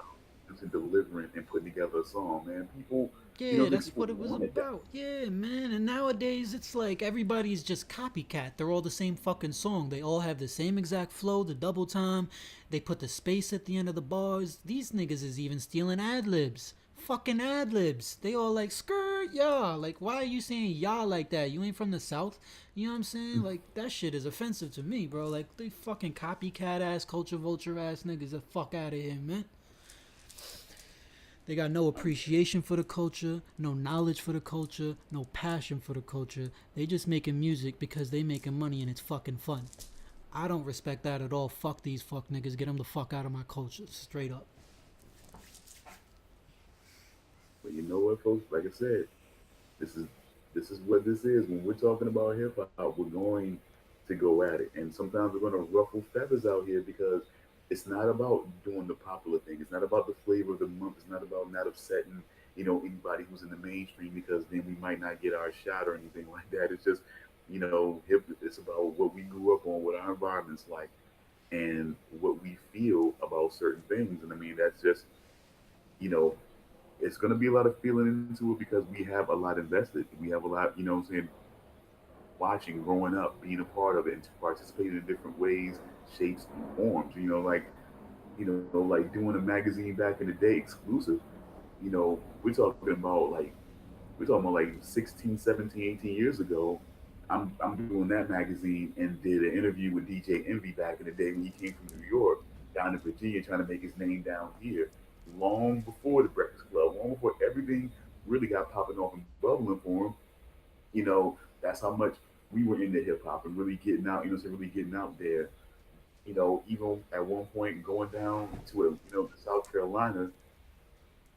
to delivering and putting together a song, man. People, you know, yeah, what I'm saying, that's people what it was wanted that. about. Yeah, man. And nowadays, it's like everybody's just copycat. They're all the same fucking song. They all have the same exact flow, the double time. They put the space at the end of the bars. These niggas is even stealing ad libs. Fucking ad libs. They all like skirt, yeah. Like, why are you saying y'all like that? You ain't from the South. You know what I'm saying? Like, that shit is offensive to me, bro. Like, they fucking copycat ass, culture vulture ass niggas. The fuck out of here, man. They got no appreciation for the culture, no knowledge for the culture, no passion for the culture. They just making music because they making money and it's fucking fun. I don't respect that at all. Fuck these fuck niggas. Get them the fuck out of my culture. Straight up. But you know what, folks? Like I said, this is this is what this is. When we're talking about hip hop, we're going to go at it, and sometimes we're going to ruffle feathers out here because it's not about doing the popular thing. It's not about the flavor of the month. It's not about not upsetting, you know, anybody who's in the mainstream because then we might not get our shot or anything like that. It's just, you know, it's about what we grew up on, what our environment's like, and what we feel about certain things. And I mean, that's just, you know, it's going to be a lot of feeling into it because we have a lot invested. We have a lot, you know what I'm saying, watching, growing up, being a part of it, and participating in different ways, shapes and forms. Like doing a magazine back in the day exclusive. We're talking about like 16, 17, 18 years ago. I'm doing that magazine and did an interview with DJ Envy back in the day when he came from New York down to Virginia trying to make his name down here. Long before the Breakfast Club, long before everything really got popping off and bubbling for him. That's how much we were into hip hop and really getting out. Really getting out there. Even at one point going down to South Carolina,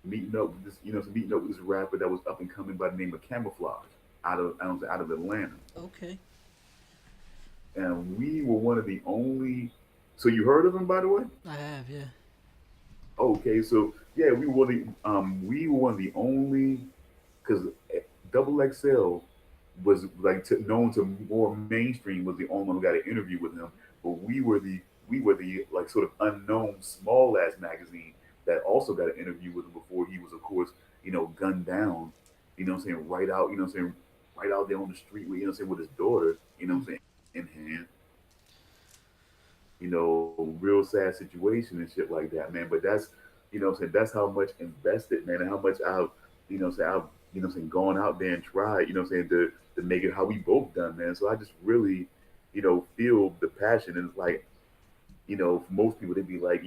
meeting up with this rapper that was up and coming by the name of Camouflage out of Atlanta, Okay. and we were one of the only. So you heard of him, by the way? I have, yeah. Okay, so yeah, we were one of the only because Double XL was like known to more mainstream was the only one who got an interview with him, but we were the like sort of unknown small ass magazine that also got an interview with him before he was of course gunned down, right out there on the street with with his daughter, Mm. in hand, real sad situation and shit like that, man. But that's, that's how much invested, man, and how much I've gone out there and tried, to make it how we both done, man. So I just really, feel the passion. And it's like, for most people, they'd be like,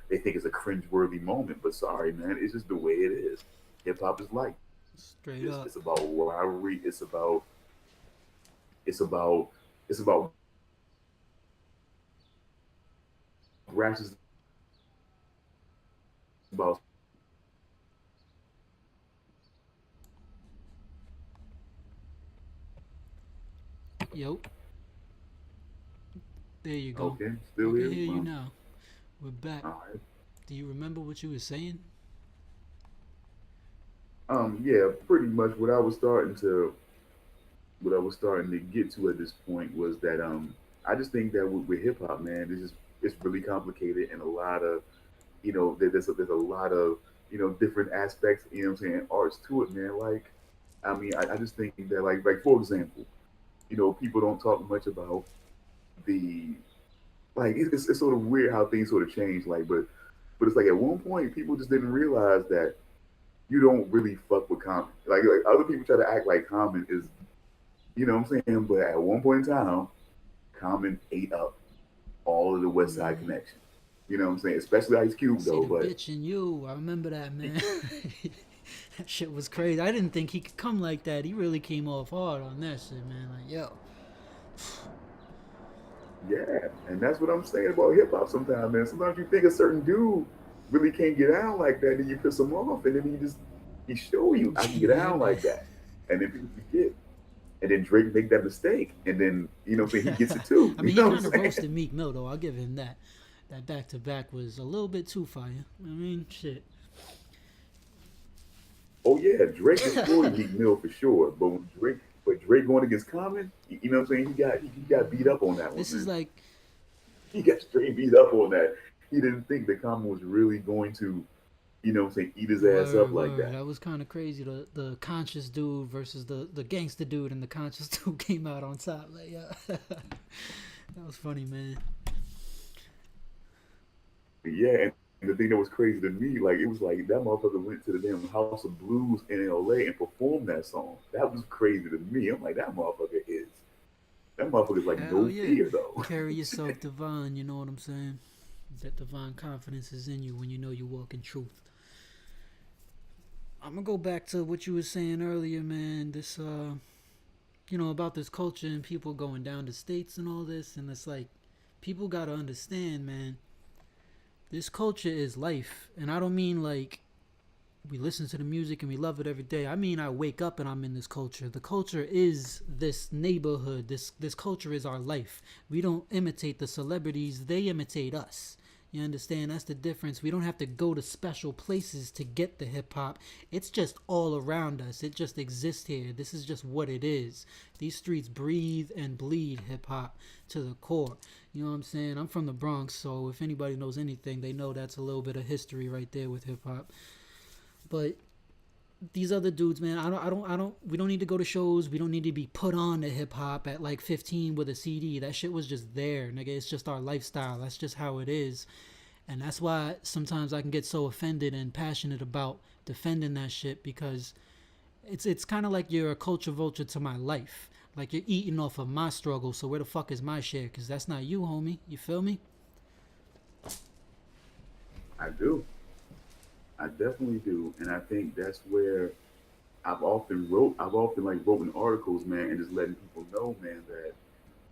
they think it's a cringe-worthy moment, but sorry, man, it's just the way it is. Hip hop is like this. Straight It's up. about rivalry. It's about rashes. About Yo, there you go. okay, I still can here. hear you Well, now. We're back. all right. Do you remember what you were saying? Yeah, pretty much what I was starting to get to at this point was that I just think that with hip hop, man, it's really complicated and a lot of there's a lot of different aspects, arts to it, man. Like, I mean, I just think that like for example, people don't talk much about the like it's sort of weird how things sort of change, like, but it's like at one point people just didn't realize that you don't really fuck with Common. Like other people try to act like Common is, what I'm saying, but at one point in time, Common ate up all of the West Side Mm. Connection. You know what I'm saying? Especially Ice Cube See though, the but bitch in you. I remember that, man. That shit was crazy. I didn't think he could come like that. He really came off hard on that shit, man. Like, yo. yeah, and that's what I'm saying about hip hop sometimes, man. Sometimes you think a certain dude really can't get down like that, and you piss him off, and then he show you I can get Yeah, down man. like that. And then people forget. And then Drake make that mistake, and then he gets it too. I You mean, he know what kind of I'm saying? roasted Meek Mill, though. I'll give him that. That back to back was a little bit too fire. I mean, shit. Oh yeah, Drake destroyed Meek Mill for sure. But Drake going against Common, you know what I'm saying? He got beat up on that one, This is man. like, He got straight beat up on that. He didn't think that Common was really going to, what I'm saying, eat his ass up word, like word. that. That was kind of crazy. The conscious dude versus the gangster dude, and the conscious dude came out on top. Like, yeah. That was funny, man. Yeah, and the thing that was crazy to me, like it was like that motherfucker went to the damn House of Blues in LA and performed that song. That was crazy to me. I'm like, that motherfucker is like Hell no yeah. fear though. Carry yourself divine, you know what I'm saying? That divine confidence is in you when you know you walk in truth. I'm gonna go back to what you were saying earlier, man. This, about this culture and people going down to states and all this, and it's like, people gotta understand, man. This culture is life, and I don't mean like we listen to the music and we love it every day. I mean, I wake up and I'm in this culture. The culture is this neighborhood. This culture is our life. We don't imitate the celebrities, they imitate us. You understand? That's the difference. We don't have to go to special places to get the hip hop. It's just all around us. It just exists here. This is just what it is. These streets breathe and bleed hip hop to the core. You know what I'm saying? I'm from the Bronx, so if anybody knows anything, they know that's a little bit of history right there with hip hop. But these other dudes, man, we don't need to go to shows. We don't need to be put on to hip hop at like 15 with a CD. That shit was just there, nigga. It's just our lifestyle. That's just how it is. And that's why sometimes I can get so offended and passionate about defending that shit because it's kind of like you're a culture vulture to my life. Like you're eating off of my struggle. So where the fuck is my share? Cause that's not you, homie. You feel me? I do. I definitely do. And I think that's where I've often like written articles, man, and just letting people know, man,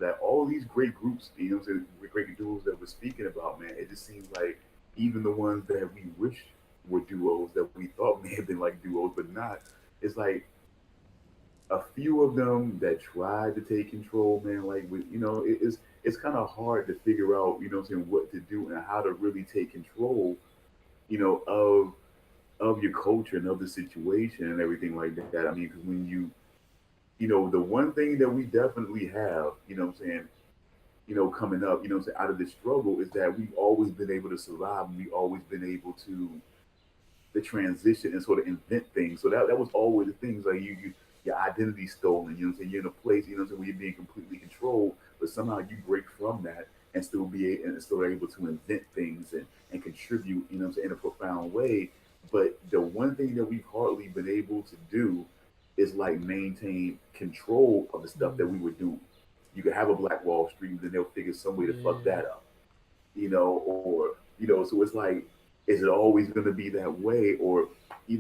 that all these great groups, you know, what I'm saying, great duos that we're speaking about, man, it just seems like even the ones that we wish were duos that we thought may have been like duos, but not. It's like a few of them that tried to take control, man. Like with, it's kind of hard to figure out, you know, what I'm saying, what to do and how to really take control, you know, of your culture and of the situation and everything like that. I mean, because when the one thing that we definitely have, you know what I'm saying, coming up, you know what I'm saying, out of this struggle is that we've always been able to survive and we've always been able to the transition and sort of invent things. So that was always the things like your identity stolen, you know what I'm saying? You're in a place, you know what I'm saying, where you're being completely controlled, but somehow you break from that and still able to invent things and contribute, you know what I'm saying, in a profound way. But the one thing that we've hardly been able to do is like maintain control of the stuff that Mm, we were doing. You could have a Black Wall Street, then they'll figure some way to fuck yeah. that up, or so it's like, is it always going to be that way, or you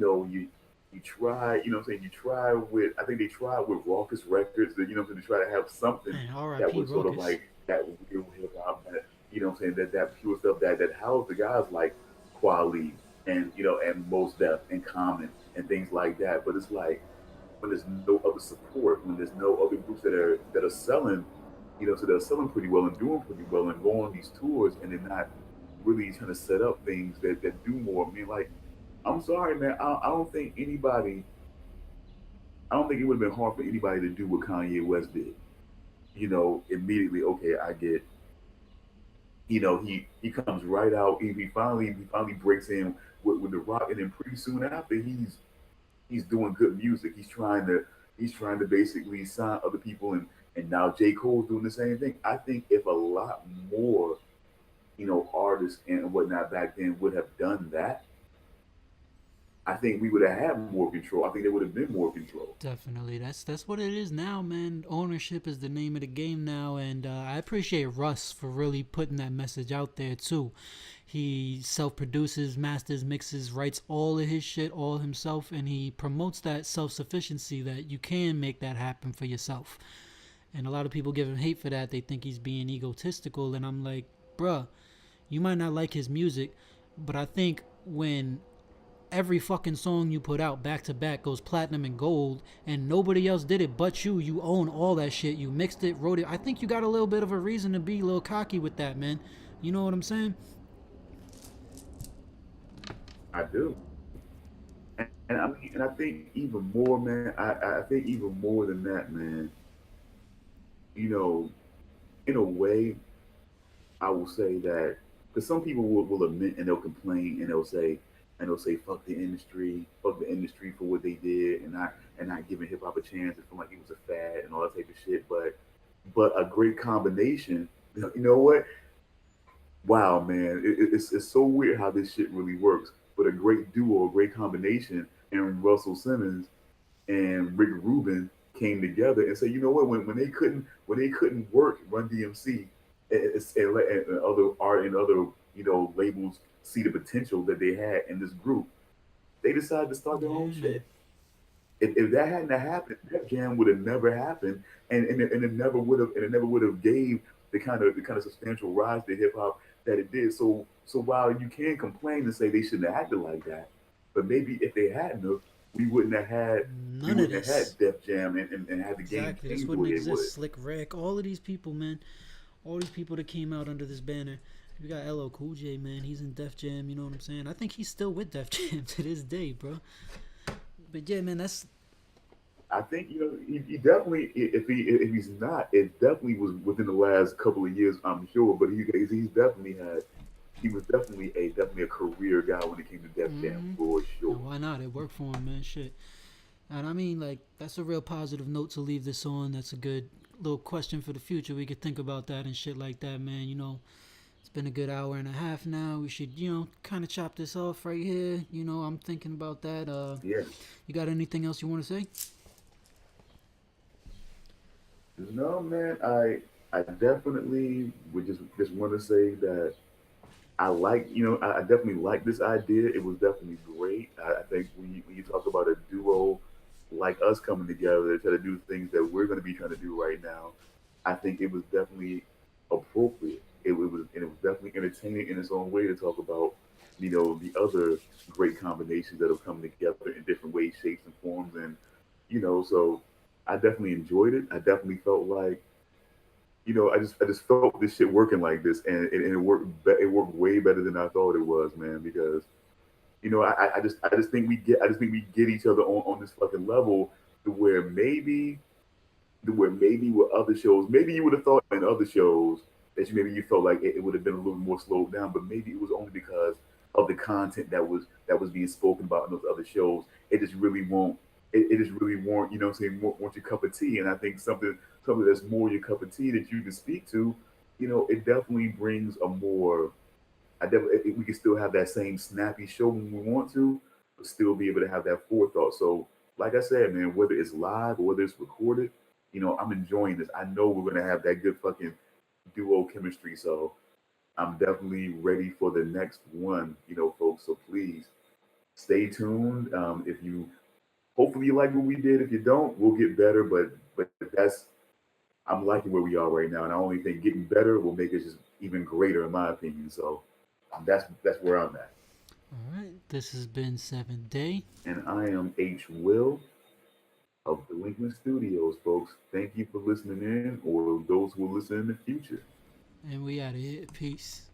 try, what I'm saying, you try with, I think they tried with Raucous Records, that to try to have something Man, that R.I.P. was sort of Ruckus. like that real hip hop, that what I'm saying, that pure stuff that housed the guys like Quali and and Mos Def and Common and things like that. But it's like when there's no other support, when there's no other groups that are selling, so they're selling pretty well and doing pretty well and going on these tours, and they're not really trying to set up things that do more. I mean, like, I'm sorry, man. I don't think it would have been hard for anybody to do what Kanye West did. Immediately, okay, I get. He comes right out. He finally breaks in with the rock, and then pretty soon after, he's doing good music. He's trying to basically sign other people, and now J. Cole's doing the same thing. I think if a lot more artists and whatnot back then would have done that, I think we would have had more control. I think there would have been more control. Definitely. That's what it is now, man. Ownership is the name of the game now, and I appreciate Russ for really putting that message out there too. He self-produces, masters, mixes, writes all of his shit all himself, and he promotes that self-sufficiency that you can make that happen for yourself. And a lot of people give him hate for that. They think he's being egotistical, and I'm like, bruh, you might not like his music, but I think when every fucking song you put out back to back goes platinum and gold and nobody else did it but you own all that shit, you mixed it, wrote it, I think you got a little bit of a reason to be a little cocky with that, man. You know what I'm saying? I do, and I mean, and I think even more, man. I think even more than that, man. You know, in a way, I will say that because some people will admit and they'll complain and they'll say fuck the industry for what they did and not giving hip hop a chance and feel like it was a fad and all that type of shit. But a great combination. You know what? Wow, man, it's so weird how this shit really works. But a great duo, a great combination, and Russell Simmons and Rick Rubin came together and said, you know what, when they couldn't work Run DMC and other art and other labels see the potential that they had in this group, they decided to start their own Yeah, man. shit. If that hadn't happened, that jam would have never happened, and it never would have gave the kind of substantial rise to hip hop that it did. So while you can complain and say they shouldn't have acted like that, but maybe if they hadn't have, we wouldn't have had we None of wouldn't have this. had Def Jam and had the game Exactly, this change the wouldn't way it exist. would. Slick Rick, all of these people, man. All these people that came out under this banner. We got LL Cool J, man. He's in Def Jam. You know what I'm saying? I think he's still with Def Jam to this day, bro. But yeah, man, that's I think he definitely, if he's not, it definitely was within the last couple of years, I'm sure. But he's definitely had he was definitely a career guy when it came to Def Jam Mm-hmm. for And sure. why not? It worked for him, man. Shit. And I mean, like, that's a real positive note to leave this on. That's a good little question for the future. We could think about that and shit like that, man. It's been a good hour and a half now. We should, kind of chop this off right here. I'm thinking about that. Yeah. You got anything else you want to say? No, man. I definitely would just want to say that I definitely like this idea. It was definitely great. I think when you talk about a duo like us coming together to try to do things that we're going to be trying to do right now, I think it was definitely appropriate. It was definitely entertaining in its own way to talk about, the other great combinations that have come together in different ways, shapes, and forms, and so I definitely enjoyed it. I definitely felt like I just felt this shit working like this, and it worked. It worked way better than I thought it was, man. Because I just think we get each other on this fucking level to where maybe with other shows, maybe you would have thought in other shows that you felt like it would have been a little more slowed down, but maybe it was only because of the content that was being spoken about in those other shows. It just really won't. It just really won't. You know what I'm saying? Want your cup of tea, and I think something that's more your cup of tea that you can speak to. It definitely brings a more. We can still have that same snappy show when we want to, but still be able to have that forethought. So, like I said, man, whether it's live or whether it's recorded, I'm enjoying this. I know we're gonna have that good fucking duo chemistry. So I'm definitely ready for the next one, folks. So please stay tuned. If you hopefully you like what we did. If you don't, we'll get better. But I'm liking where we are right now, and I only think getting better will make us just even greater, in my opinion. So that's where I'm at. All right. This has been 7th Day. And I am H. Will of Delinquent Studios, folks. Thank you for listening in, or those who will listen in the future. And we out of here. Peace.